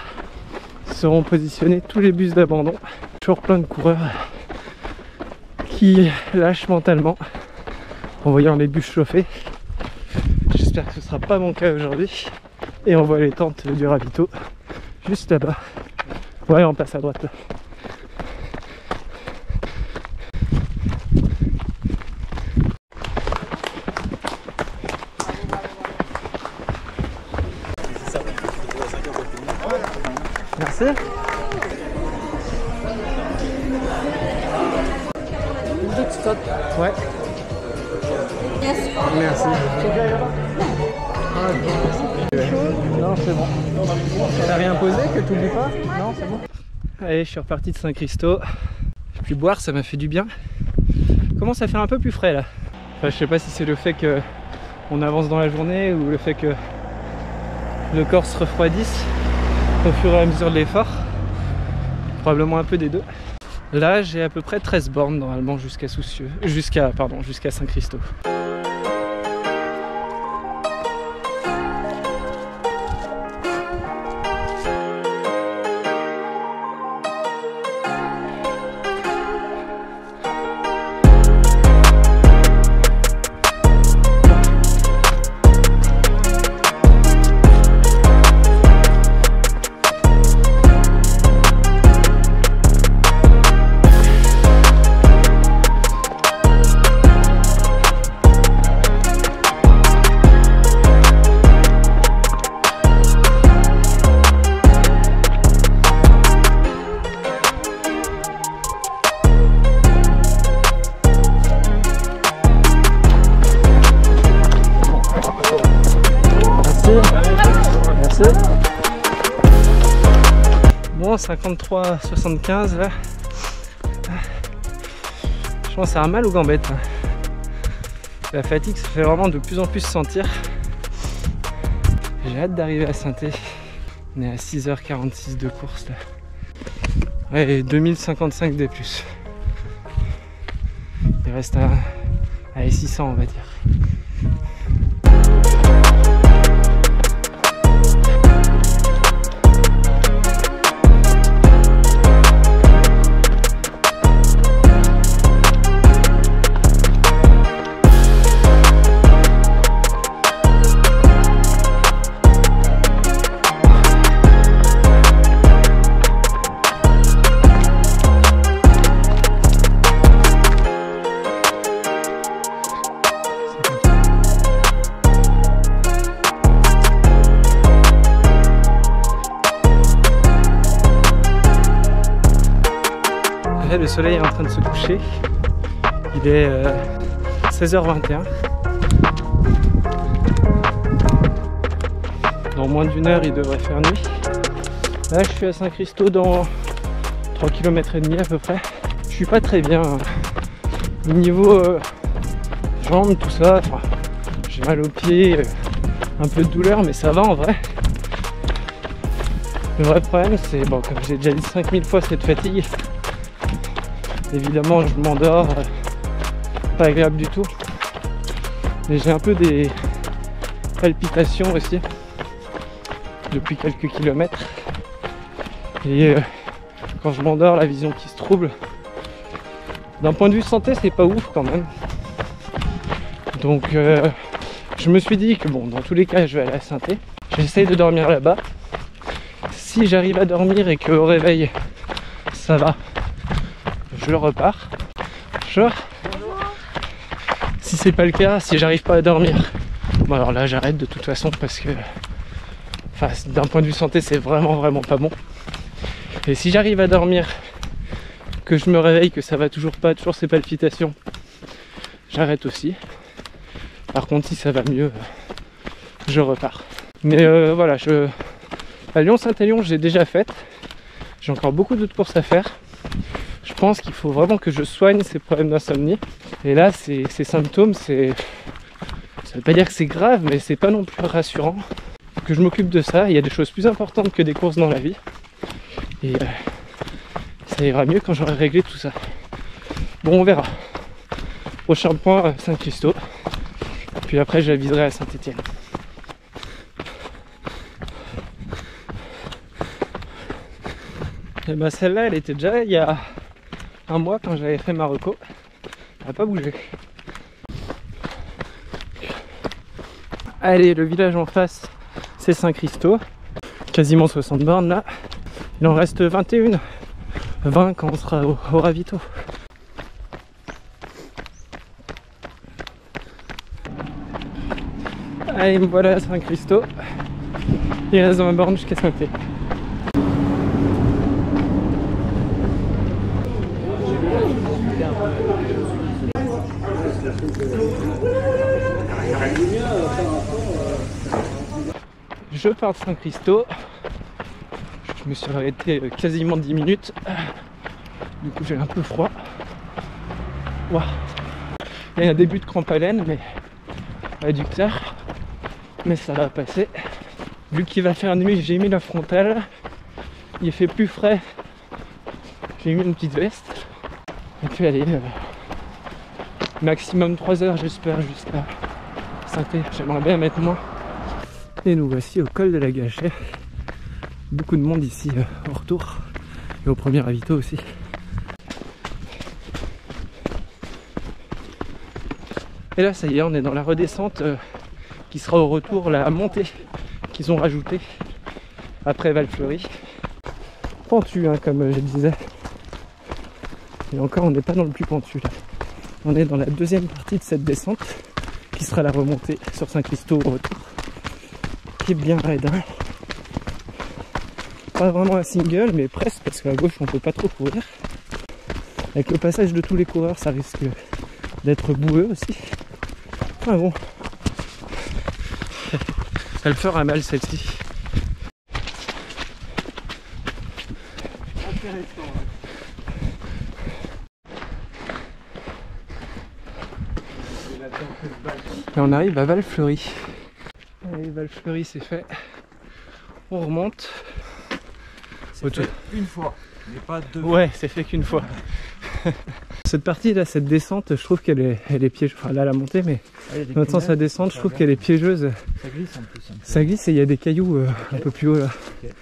seront positionnés tous les bus d'abandon. Toujours plein de coureurs qui lâchent mentalement en voyant les bus chauffer. J'espère que ce ne sera pas mon cas aujourd'hui. Et on voit les tentes du ravito juste là-bas. Ouais, on passe à droite là. Merci. Ouais. Merci. Non, c'est bon. T'as rien posé que tu oublies pas? Non, c'est bon. Allez, je suis reparti de Saint-Christo. Puis boire, ça m'a fait du bien. Commence à faire un peu plus frais là. Enfin, je sais pas si c'est le fait que on avance dans la journée ou le fait que le corps se refroidisse au fur et à mesure de l'effort. Probablement un peu des deux. Là, j'ai à peu près 13 bornes normalement jusqu'à Soucieux, jusqu'à Saint-Christo. Bon, 53,75 là. Je pense que ça a mal aux gambettes. La fatigue se fait vraiment de plus en plus sentir. J'ai hâte d'arriver à Saint-Thé. On est à 6h46 de course là. Ouais, 2055 D+. Il reste à 600 on va dire. Le soleil est en train de se coucher, il est 16h21. Dans moins d'1 heure il devrait faire nuit. Là je suis à Saint-Christophe dans 3 km et demi à peu près. Je suis pas très bien au niveau jambes, tout ça, enfin, j'ai mal aux pieds, un peu de douleur, mais ça va en vrai. Le vrai problème c'est, bon, comme j'ai déjà dit 5000 fois, cette fatigue. Évidemment je m'endors, pas agréable du tout. Mais j'ai un peu des palpitations aussi depuis quelques kilomètres. Et quand je m'endors, la vision qui se trouble. D'un point de vue santé, c'est pas ouf quand même. Donc je me suis dit que bon, dans tous les cas, je vais aller à Saint-Thé. J'essaye de dormir là-bas. Si j'arrive à dormir et qu'au réveil, ça va, je repars. Bonjour. Si c'est pas le cas, si j'arrive pas à dormir, bon alors là j'arrête de toute façon parce que enfin, d'un point de vue santé c'est vraiment pas bon. Et si j'arrive à dormir, que je me réveille, que ça va toujours pas, toujours ces palpitations, j'arrête aussi. Par contre si ça va mieux, je repars. Mais voilà, à Lyon-Saint-Élion j'ai déjà fait. J'ai encore beaucoup d'autres courses à faire. Je pense qu'il faut vraiment que je soigne ces problèmes d'insomnie. Et là, ces symptômes, ça veut pas dire que c'est grave, mais c'est pas non plus rassurant. Faut que je m'occupe de ça. Il y a des choses plus importantes que des courses dans la vie. Et ça ira mieux quand j'aurai réglé tout ça. Bon, on verra. Prochain point, Saint-Christophe. Puis après, j'aviserai à Saint-Étienne. Et bah celle-là, elle était déjà il y a un mois quand j'avais fait ma reco. Elle n'a pas bougé. Allez, le village en face, c'est Saint-Christophe. Quasiment 60 bornes là. Il en reste 21. 20 quand on sera au ravito. Allez, me voilà à Saint-Christophe. Il reste 20 bornes jusqu'à Saint-Thé. Je pars de Saint-Christophe. Je me suis arrêté quasiment 10 minutes. Du coup j'ai un peu froid. Wow. Il y a un début de crampe à laine, mais réducteur. Mais ça va passer. Vu qu'il va faire nuit, j'ai mis la frontale. Il fait plus frais. J'ai mis une petite veste. Et puis allez, maximum 3 heures j'espère jusqu'à Saint-Thé. J'aimerais bien mettre moins. Et nous voici au col de la Gâchette. Beaucoup de monde ici au retour. Et au premier ravito aussi. Et là ça y est, on est dans la redescente qui sera au retour, la montée qu'ils ont rajoutée après Val-Fleury. Pentu hein, comme je disais. Et encore on n'est pas dans le plus pentu là. On est dans la deuxième partie de cette descente qui sera la remontée sur Saint-Christophe au retour. Qui est bien raide hein. Pas vraiment un single mais presque parce qu'à gauche on peut pas trop courir. Avec le passage de tous les coureurs ça risque d'être boueux aussi. Ah bon. Elle fera mal celle-ci. Et on arrive à Val-Fleury. Allez, Val-Fleury c'est fait. On remonte. C'est fait une fois, mais pas deux. Ouais, c'est fait qu'une fois. Cette partie là, cette descente, je trouve qu'elle est piégeuse. Enfin là la montée, mais dans l'autre sens la descente, je trouve qu'elle est piégeuse. Ça glisse en plus. Ça glisse et il y a des cailloux un peu plus haut là. Okay.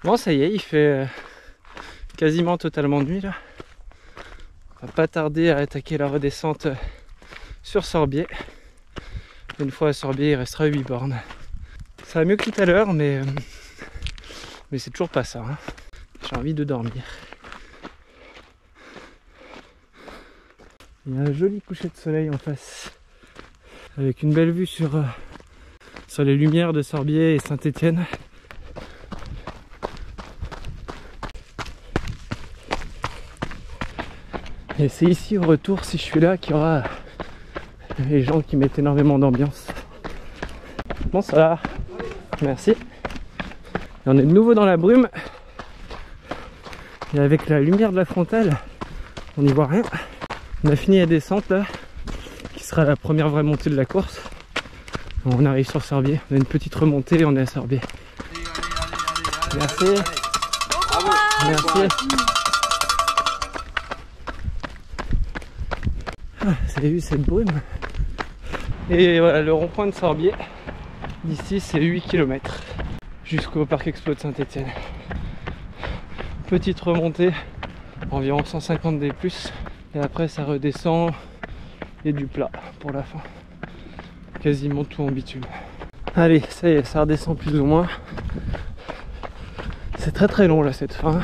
Bon ça y est, il fait quasiment totalement nuit là. On va pas tarder à attaquer la redescente sur Sorbier. Une fois à Sorbier, il restera 8 bornes. Ça va mieux que tout à l'heure, mais c'est toujours pas ça. Hein. J'ai envie de dormir. Il y a un joli coucher de soleil en face, avec une belle vue sur les lumières de Sorbier et Saint-Étienne. Et c'est ici au retour, si je suis là, qu'il y aura les gens qui mettent énormément d'ambiance. Bonsoir. Merci. Et on est de nouveau dans la brume. Et avec la lumière de la frontale, on n'y voit rien. On a fini la descente là, qui sera la première vraie montée de la course. On arrive sur Sorbier. On a une petite remontée, on est à Sorbier. Merci. Merci. Ah, vous avez vu cette brume? Et voilà, le rond-point de Sorbier, d'ici c'est 8 km jusqu'au parc expo de Saint-Étienne. Petite remontée, environ 150 d+, et après ça redescend et du plat pour la fin. Quasiment tout en bitume. Allez, ça y est, ça redescend plus ou moins. C'est très très long là cette fin.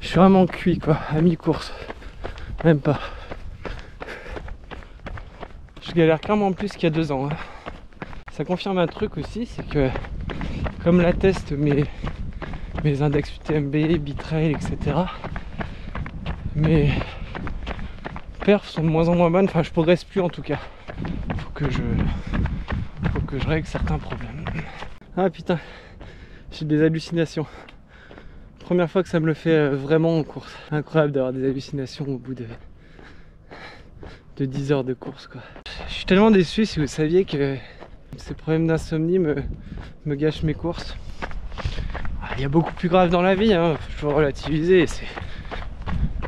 Je suis vraiment cuit quoi, à mi-course. Même pas. Je galère clairement plus qu'il y a 2 ans. Hein. Ça confirme un truc aussi, c'est que comme l'attestent mes index UTMB, Bitrail, etc. Mes perfs sont de moins en moins bonnes, enfin je progresse plus en tout cas. Faut que je règle certains problèmes. Ah putain, j'ai des hallucinations. Première fois que ça me le fait vraiment en course. Incroyable d'avoir des hallucinations au bout de 10 heures de course quoi. Je suis tellement déçu si vous saviez que ces problèmes d'insomnie me gâchent mes courses. Il y a beaucoup plus grave dans la vie, hein. Faut relativiser.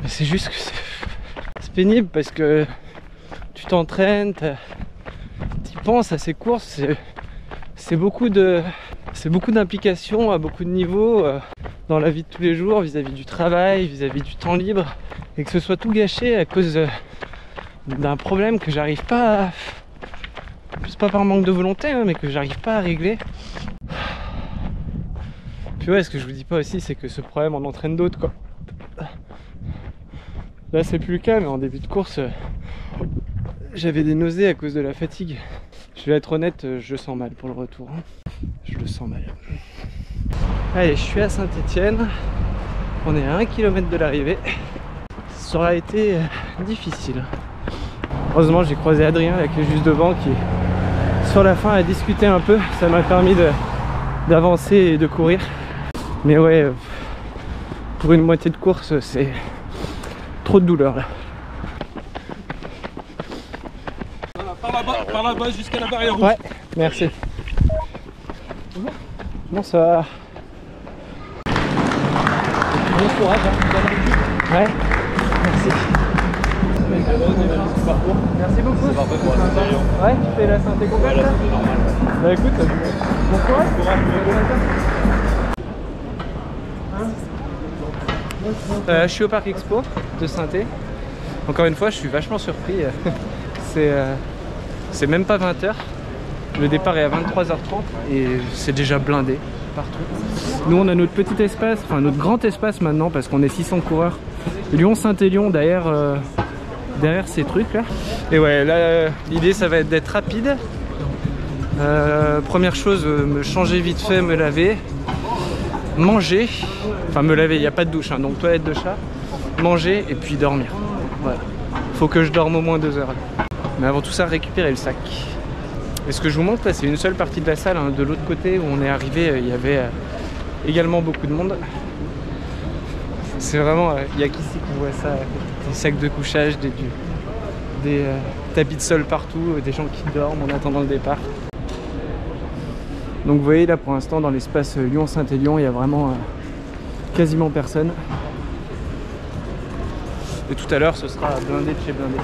Mais c'est juste que c'est pénible parce que tu t'entraînes, tu penses à ces courses, c'est beaucoup d'implications à beaucoup de niveaux dans la vie de tous les jours, vis-à-vis du travail, vis-à-vis du temps libre, et que ce soit tout gâché à cause d'un problème que j'arrive pas à... C'est pas par manque de volonté, hein, mais que j'arrive pas à régler. Puis ouais, ce que je vous dis pas aussi, c'est que ce problème en entraîne d'autres quoi. Là c'est plus le cas, mais en début de course, j'avais des nausées à cause de la fatigue. Je vais être honnête, je le sens mal pour le retour. Hein. Je le sens mal. Allez, je suis à Saint-Étienne. On est à 1 km de l'arrivée. Ça aura été difficile. Heureusement, j'ai croisé Adrien là, qui est juste devant, qui sur la fin a discuté un peu. Ça m'a permis d'avancer et de courir. Mais ouais, pour une moitié de course, c'est trop de douleur là. Par là-bas jusqu'à la barrière rouge. Ouais, merci. Bonsoir. Bon courage. Hein. Ouais, merci. Merci beaucoup. C'est parfait pour la santé. Ouais, tu fais la santé complète là ? Bah écoute, bon courage. Je suis au parc expo de Saint-Étienne. Encore une fois, je suis vachement surpris. C'est même pas 20 h. Le départ est à 23h30 et c'est déjà blindé partout. Nous on a notre petit espace, enfin notre grand espace maintenant parce qu'on est 600 coureurs. Lyon-Saint-Élion derrière ces trucs là. Et ouais, là l'idée ça va être d'être rapide. Première chose, me changer vite fait, me laver, manger. Enfin me laver, il n'y a pas de douche, hein, donc toilette de chat. Manger et puis dormir. Voilà. Faut que je dorme au moins 2 heures. Mais avant tout ça, récupérer le sac. Et ce que je vous montre là, c'est une seule partie de la salle. Hein. De l'autre côté où on est arrivé, il y avait également beaucoup de monde. C'est vraiment, il n'y a qu'ici qu'on voit ça. Des sacs de couchage, des tapis de sol partout, des gens qui dorment en attendant le départ. Donc vous voyez là pour l'instant dans l'espace Lyon-Saint-Élion, il y a vraiment quasiment personne. Et tout à l'heure ce sera blindé de chez blindé.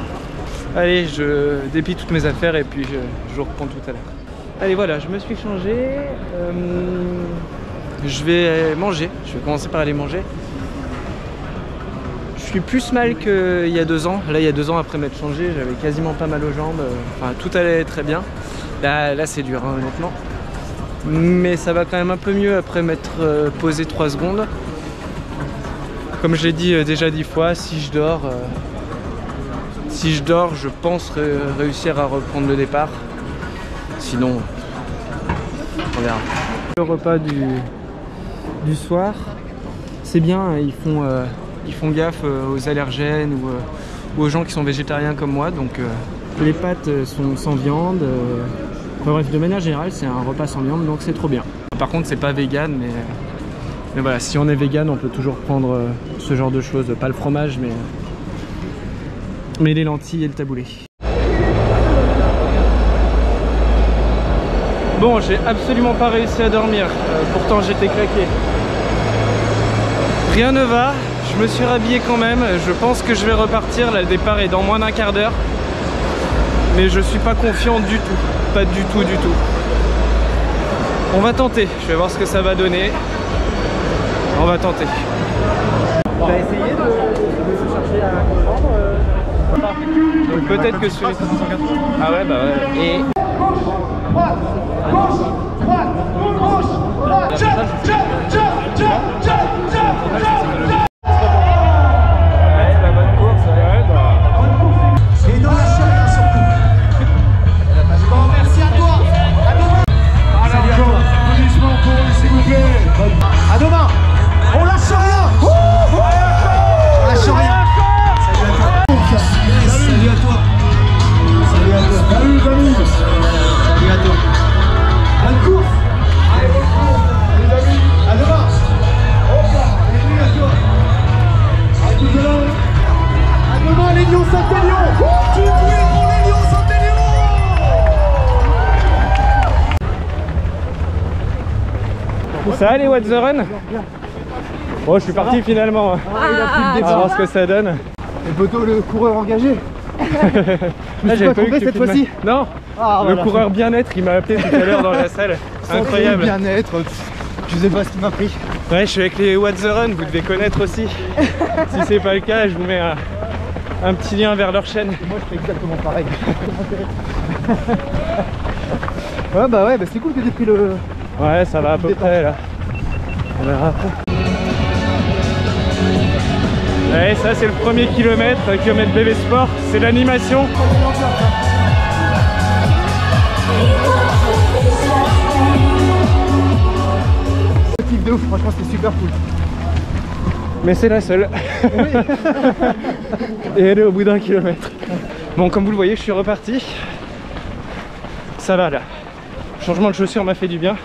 Allez, je déplie toutes mes affaires et puis je reprends tout à l'heure. Allez voilà, je me suis changé. Je vais manger, je vais commencer par aller manger. Je suis plus mal qu'il y a 2 ans. Là il y a 2 ans après m'être changé, j'avais quasiment pas mal aux jambes. Enfin tout allait très bien. Là c'est dur hein, honnêtement. Mais ça va quand même un peu mieux après m'être posé 3 secondes. Comme je l'ai dit déjà 10 fois, si je dors, je pense réussir à reprendre le départ. Sinon, on verra. Le repas du soir, c'est bien, ils font gaffe aux allergènes ou aux gens qui sont végétariens comme moi. Donc les pâtes sont sans viande. Enfin, bref, de manière générale, c'est un repas sans viande, donc c'est trop bien. Par contre, c'est pas vegan, mais voilà, si on est vegan, on peut toujours prendre ce genre de choses. Pas le fromage, mais les lentilles et le taboulé. Bon, j'ai absolument pas réussi à dormir, pourtant j'étais claqué. Rien ne va, je me suis rhabillé quand même, je pense que je vais repartir, là, le départ est dans moins d'un quart d'heure. Mais je suis pas confiant du tout, pas du tout du tout. On va tenter, je vais voir ce que ça va donner. On va tenter. T'as essayé de chercher à comprendre Donc peut-être que sur les... Ah ouais, bah ouais. Et... Ça va les What the Run? Bon, je suis parti finalement. On va voir ce que ça donne. Et Boto, le coureur engagé. Ah, j'avais pas vu que cette fois-ci. Non, le coureur bien-être, il m'a appelé tout à l'heure dans la salle. Incroyable. Bien-être, je sais pas ce qui m'a pris. Ouais, je suis avec les What the Run, vous devez connaître aussi. Si c'est pas le cas, je vous mets un petit lien vers leur chaîne. Moi je fais exactement pareil. Ouais bah c'est cool que t'aies pris le... Ouais, ça va à peu près là. On verra après. Ouais, ça c'est le premier kilomètre BB Sport, c'est l'animation. De ouf, franchement c'était super cool. Mais c'est la seule. Oui. Et elle est au bout d'un kilomètre. Bon, comme vous le voyez, je suis reparti. Ça va là. Le changement de chaussures m'a fait du bien.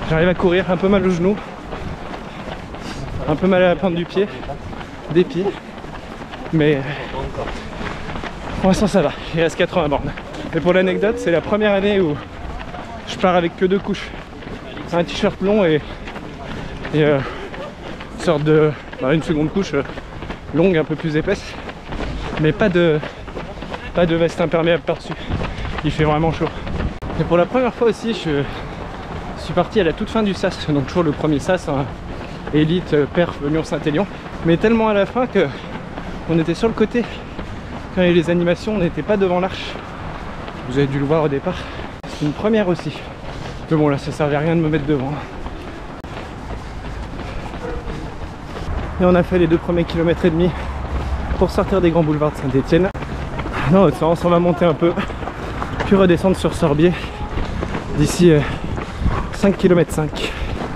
J'arrive à courir, un peu mal au genou. Un peu mal à la pointe du pied. Des pieds. Mais pour l'instant ça va. Il reste 80 bornes. Et pour l'anecdote, c'est la première année où je pars avec que 2 couches. Un t-shirt long et une sorte de... une seconde couche longue, un peu plus épaisse. Mais pas de veste imperméable par-dessus. Il fait vraiment chaud. Et pour la première fois aussi, je suis parti à la toute fin du SAS. Donc toujours le premier SAS, hein, Élite, Perf, Lyon-Saint-Élion. Mais tellement à la fin que on était sur le côté. Quand il y a eu les animations, on n'était pas devant l'arche. Vous avez dû le voir au départ. C'est une première aussi. Mais bon là, ça servait à rien de me mettre devant. Et on a fait les 2 premiers kilomètres et demi pour sortir des grands boulevards de Saint-Etienne. Dans l'autre sens, on va monter un peu, puis redescendre sur Sorbier d'ici 5 km 5.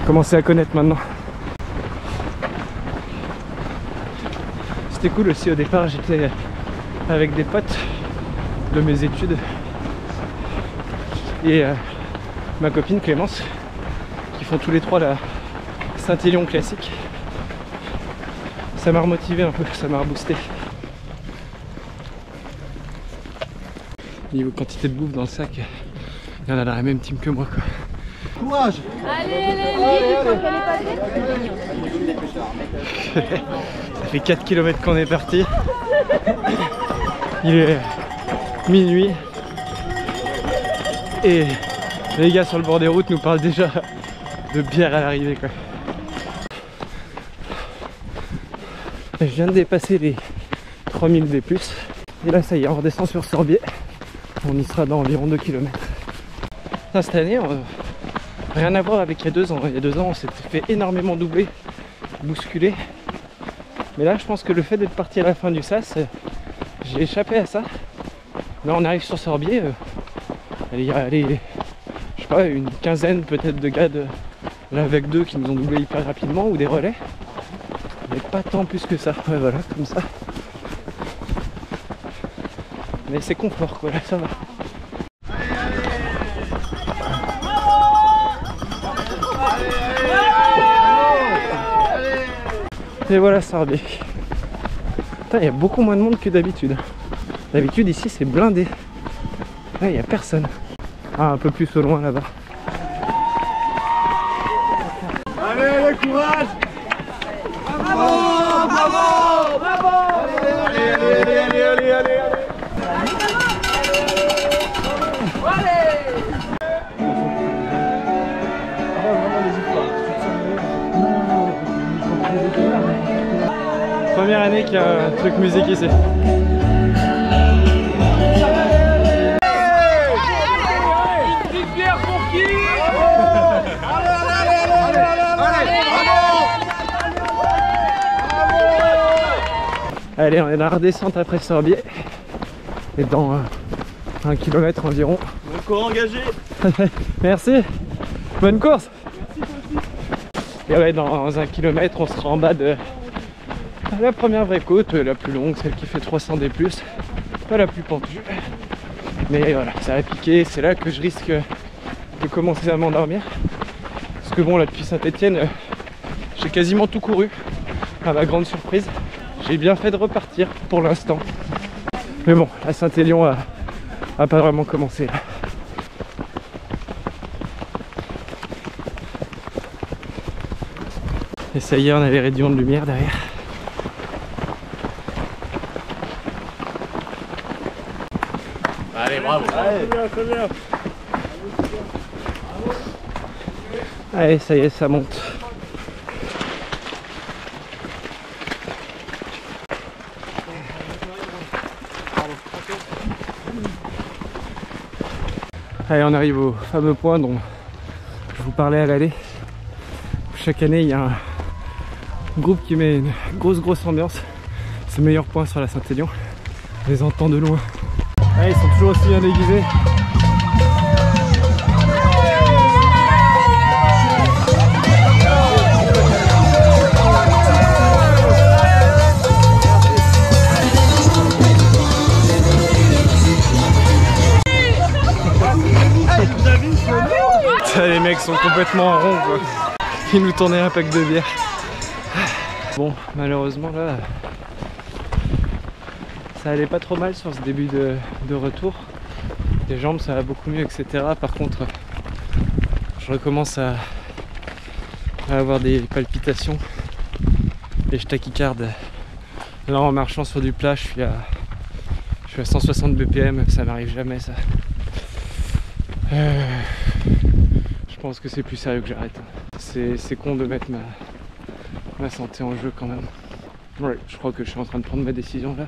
Commencer à connaître maintenant. C'était cool aussi au départ, j'étais avec des potes de mes études et ma copine Clémence qui font tous les 3 la Saint-Élion classique. Ça m'a remotivé un peu, ça m'a reboosté. Niveau quantité de bouffe dans le sac, il y en a dans la même team que moi quoi. Courage! Ça fait 4 km qu'on est parti. Il est minuit. Et les gars sur le bord des routes nous parlent déjà de bière à l'arrivée quoi. Je viens de dépasser les 3000 D+. Et là ça y est, on redescend sur Sorbier. On y sera dans environ 2 km. Cette année, rien à voir avec il y a 2 ans. Il y a 2 ans, on s'était fait énormément doubler, bousculer. Mais là, je pense que le fait d'être parti à la fin du SAS, j'ai échappé à ça. Là, on arrive sur Sorbier. Il y a, je sais pas, une quinzaine peut-être de gars là avec 2 qui nous ont doublé hyper rapidement ou des relais. Mais pas tant plus que ça. Ouais, voilà, comme ça. Mais c'est confort quoi, là ça va. Et voilà Sorbier. Putain, il y a beaucoup moins de monde que d'habitude. D'habitude ici c'est blindé. Là il n'y a personne. Ah, un peu plus au loin là-bas. Allez, le courage! Bravo! Bravo! Bravo! Allez! Première année qu'il y a un truc musique ici. Allez, on est dans la redescente après Sorbier. Et dans 1 km environ. Encore engagé. Merci. Bonne course. Et ouais, dans 1 km, on sera en bas de la première vraie côte, la plus longue, celle qui fait 300 D+, pas la plus pentue. Mais voilà, ça va piquer, c'est là que je risque de commencer à m'endormir. Parce que bon, là depuis Saint-Etienne, j'ai quasiment tout couru, à ma grande surprise. J'ai bien fait de repartir pour l'instant. Mais bon, la Saint-Élion a pas vraiment commencé là. Et ça y est, on a les rayons de lumière derrière. Allez, bravo! Allez, très bien! Allez, ça y est, ça monte. Allez, on arrive au fameux point dont je vous parlais à l'aller. Chaque année, il y a un groupe qui met une grosse ambiance. C'est le meilleur point sur la Saint-Élion. On les entend de loin. Allez, ils sont toujours aussi bien déguisés. Les mecs sont complètement en rond quoi. Ils nous tournaient un pack de bière. Bon, malheureusement là, ça allait pas trop mal sur ce début de retour. Les jambes ça va beaucoup mieux, etc. Par contre, je recommence à avoir des palpitations et je tachycarde. Là en marchant sur du plat, je suis à 160 BPM, ça m'arrive jamais ça. Je pense que c'est plus sérieux que j'arrête. C'est con de mettre ma santé en jeu quand même. Ouais, je crois que je suis en train de prendre ma décision là.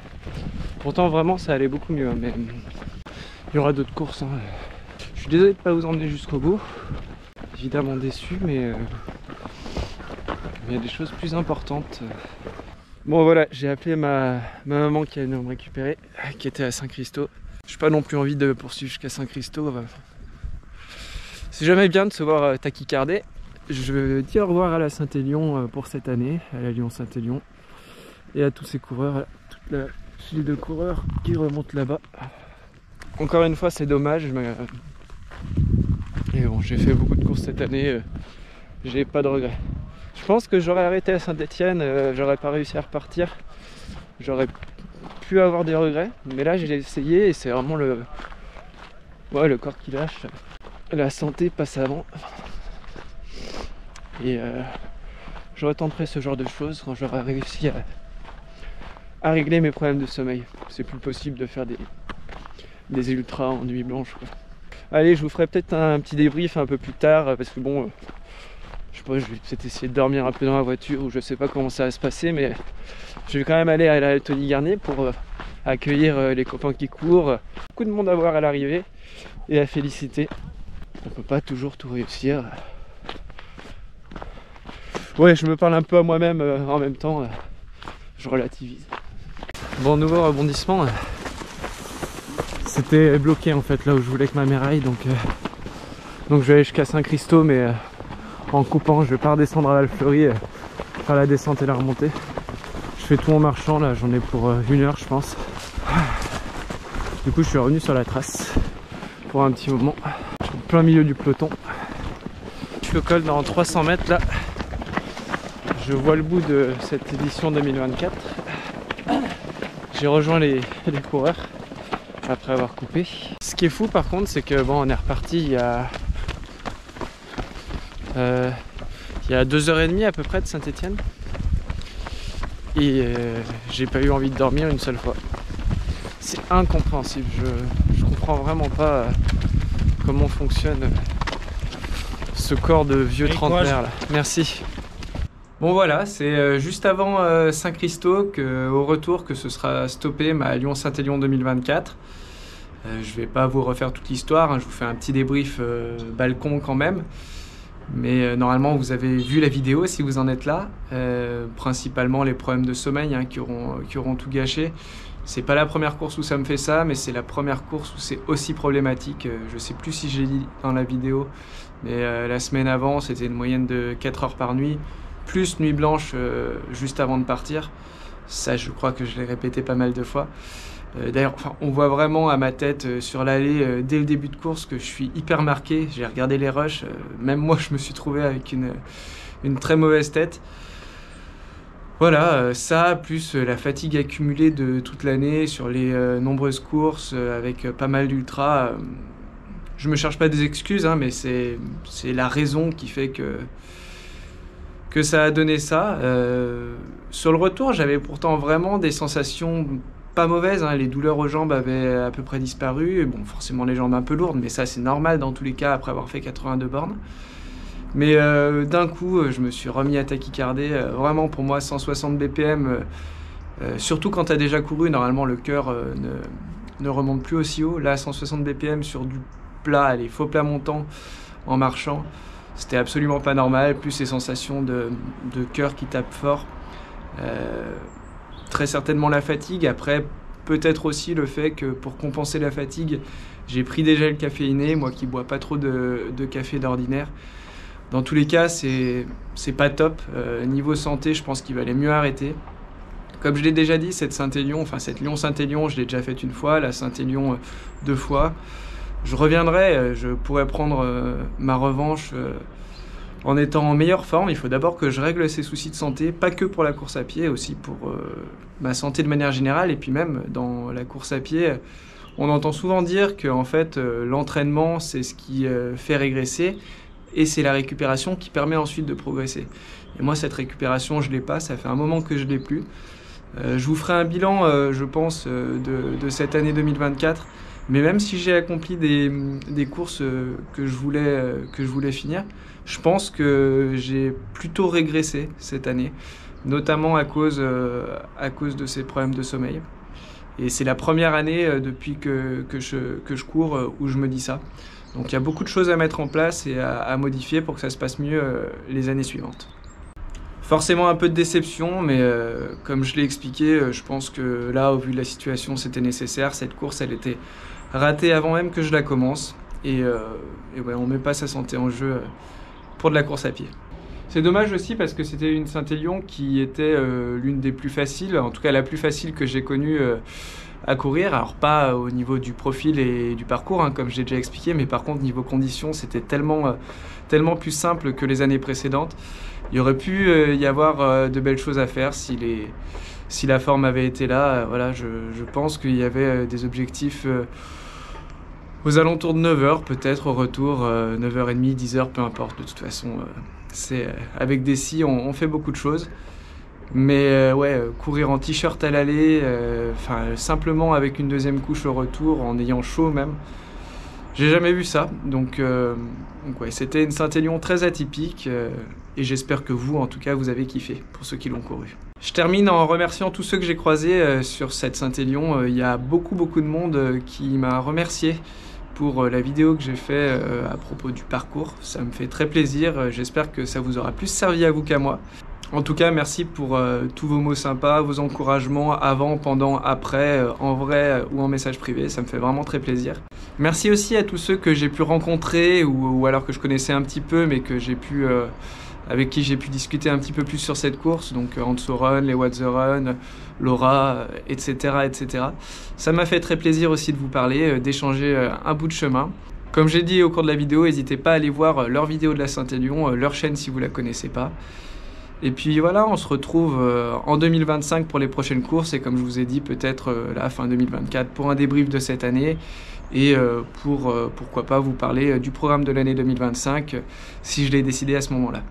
Pourtant vraiment ça allait beaucoup mieux, hein, mais il y aura d'autres courses. Hein. Je suis désolé de ne pas vous emmener jusqu'au bout. Évidemment déçu, mais il y a des choses plus importantes. Bon voilà, j'ai appelé ma maman qui est venue me récupérer, qui était à Saint-Christo. Je n'ai pas non plus envie de poursuivre jusqu'à Saint-Christo. C'est jamais bien de se voir tachycarder. Je dis au revoir à la Saint-Élion pour cette année, à la Lyon-Saint-Élion. Et à tous ces coureurs, toute la file de coureurs qui remontent là-bas. Encore une fois, c'est dommage, mais et bon, j'ai fait beaucoup de courses cette année, j'ai pas de regrets. Je pense que j'aurais arrêté à Saint-Etienne, j'aurais pas réussi à repartir. J'aurais pu avoir des regrets, mais là j'ai essayé et c'est vraiment le corps qui lâche. La santé passe avant. Et je retenterai ce genre de choses quand j'aurai réussi à régler mes problèmes de sommeil. C'est plus possible de faire des ultras en nuit blanche quoi. Allez, je vous ferai peut-être un petit débrief un peu plus tard parce que bon, je sais pas, je vais peut-être essayer de dormir un peu dans la voiture ou je sais pas comment ça va se passer, mais je vais quand même aller à la Tony Garnier pour accueillir les copains qui courent. Beaucoup de monde à voir à l'arrivée et à féliciter. On peut pas toujours tout réussir. Ouais, je me parle un peu à moi-même en même temps, je relativise. Bon, nouveau rebondissement. C'était bloqué en fait là où je voulais que ma mère aille, donc je vais aller jusqu'à Saint-Christo, mais en coupant, je vais pas redescendre à Val-Fleury, faire la descente et la remontée. Je fais tout en marchant là, j'en ai pour 1 heure je pense. Du coup je suis revenu sur la trace pour un petit moment. Je suis en plein milieu du peloton. Je suis au col dans 300 mètres là. je vois le bout de cette édition 2024. J'ai rejoint les coureurs après avoir coupé. Ce qui est fou par contre, c'est que bon, on est reparti il y a 2h30 à peu près de Saint-Étienne. Et j'ai pas eu envie de dormir une seule fois. C'est incompréhensible, je comprends vraiment pas comment fonctionne ce corps de vieux trentenaire là. Merci. Bon voilà, c'est juste avant Saint-Christo au retour que ce sera stoppé ma Lyon-Saint-Élion 2024. Je vais pas vous refaire toute l'histoire, hein, je vous fais un petit débrief balcon quand même. Mais normalement vous avez vu la vidéo si vous en êtes là. Principalement les problèmes de sommeil hein, qui auront tout gâché. C'est pas la première course où ça me fait ça, mais c'est la première course où c'est aussi problématique. Je sais plus si j'ai dit dans la vidéo, mais la semaine avant c'était une moyenne de 4 heures par nuit, plus nuit blanche juste avant de partir. Ça je crois que je l'ai répété pas mal de fois. D'ailleurs, on voit vraiment à ma tête sur l'allée dès le début de course que je suis hyper marqué. J'ai regardé les rushs, même moi je me suis trouvé avec une très mauvaise tête. Voilà, ça plus la fatigue accumulée de toute l'année sur les nombreuses courses avec pas mal d'ultras. Je me cherche pas des excuses, hein, mais c'est la raison qui fait que ça a donné ça. Sur le retour, j'avais pourtant vraiment des sensations pas mauvaises, hein. Les douleurs aux jambes avaient à peu près disparu. Bon, forcément les jambes un peu lourdes, mais ça c'est normal dans tous les cas après avoir fait 82 bornes. Mais d'un coup, je me suis remis à tachycarder. Vraiment, pour moi, 160 BPM, surtout quand tu as déjà couru, normalement, le cœur ne remonte plus aussi haut. Là, 160 BPM sur du plat, allez, faux plat montant en marchant, c'était absolument pas normal. Plus ces sensations de cœur qui tape fort. Très certainement la fatigue. Après, peut-être aussi le fait que pour compenser la fatigue, j'ai pris des gels caféinés, moi qui bois pas trop de café d'ordinaire. Dans tous les cas, c'est pas top. Niveau santé, je pense qu'il valait mieux arrêter. Comme je l'ai déjà dit, cette Lyon-Saint-Élion, je l'ai déjà faite une fois, la Saint-Élion 2 fois. Je reviendrai, je pourrais prendre ma revanche en étant en meilleure forme. Il faut d'abord que je règle ces soucis de santé, pas que pour la course à pied, aussi pour ma santé de manière générale. Et puis même dans la course à pied, on entend souvent dire que en fait, l'entraînement, c'est ce qui fait régresser. Et c'est la récupération qui permet ensuite de progresser. Et moi, cette récupération, je ne l'ai pas. Ça fait un moment que je ne l'ai plus. Je vous ferai un bilan, je pense, de cette année 2024. Mais même si j'ai accompli des courses que je voulais finir, je pense que j'ai plutôt régressé cette année, notamment à cause de ces problèmes de sommeil. Et c'est la première année depuis que je cours où je me dis ça. Donc il y a beaucoup de choses à mettre en place et à modifier pour que ça se passe mieux les années suivantes. Forcément un peu de déception, mais comme je l'ai expliqué, je pense que là, au vu de la situation, c'était nécessaire. Cette course, elle était ratée avant même que je la commence. Et ouais, on ne met pas sa santé en jeu pour de la course à pied. C'est dommage aussi parce que c'était une Saint-Élion qui était l'une des plus faciles, en tout cas la plus facile que j'ai connue à courir. Alors pas au niveau du profil et du parcours, hein, comme j'ai déjà expliqué, mais par contre niveau conditions, c'était tellement plus simple que les années précédentes. Il y aurait pu y avoir de belles choses à faire si la forme avait été là. Voilà, je pense qu'il y avait des objectifs aux alentours de 9h, peut-être au retour, 9h30, 10h, peu importe. De toute façon, avec des scies, on fait beaucoup de choses. Mais ouais, courir en t-shirt à l'aller, simplement avec une deuxième couche au retour, en ayant chaud même, j'ai jamais vu ça. Donc ouais, c'était une Saint-Élion très atypique et j'espère que vous, en tout cas, vous avez kiffé pour ceux qui l'ont couru. Je termine en remerciant tous ceux que j'ai croisés sur cette Saint-Élion. Il y a beaucoup de monde qui m'a remercié pour la vidéo que j'ai fait à propos du parcours. Ça me fait très plaisir. J'espère que ça vous aura plus servi à vous qu'à moi. En tout cas, merci pour tous vos mots sympas, vos encouragements avant, pendant, après, en vrai ou en message privé. Ça me fait vraiment très plaisir. Merci aussi à tous ceux que j'ai pu rencontrer ou alors que je connaissais un petit peu, mais que avec qui j'ai pu discuter un petit peu plus sur cette course. Donc Anso Run, les What the Run, Laura, etc., etc. Ça m'a fait très plaisir aussi de vous parler, d'échanger un bout de chemin. Comme j'ai dit au cours de la vidéo, n'hésitez pas à aller voir leur vidéo de la Saint-Élion, leur chaîne si vous ne la connaissez pas. Et puis voilà, on se retrouve en 2025 pour les prochaines courses et comme je vous ai dit, peut-être la fin 2024 pour un débrief de cette année et pourquoi pas vous parler du programme de l'année 2025 si je l'ai décidé à ce moment-là.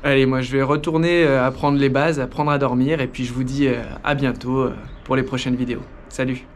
Allez, moi je vais retourner apprendre les bases, apprendre à dormir et puis je vous dis à bientôt pour les prochaines vidéos. Salut!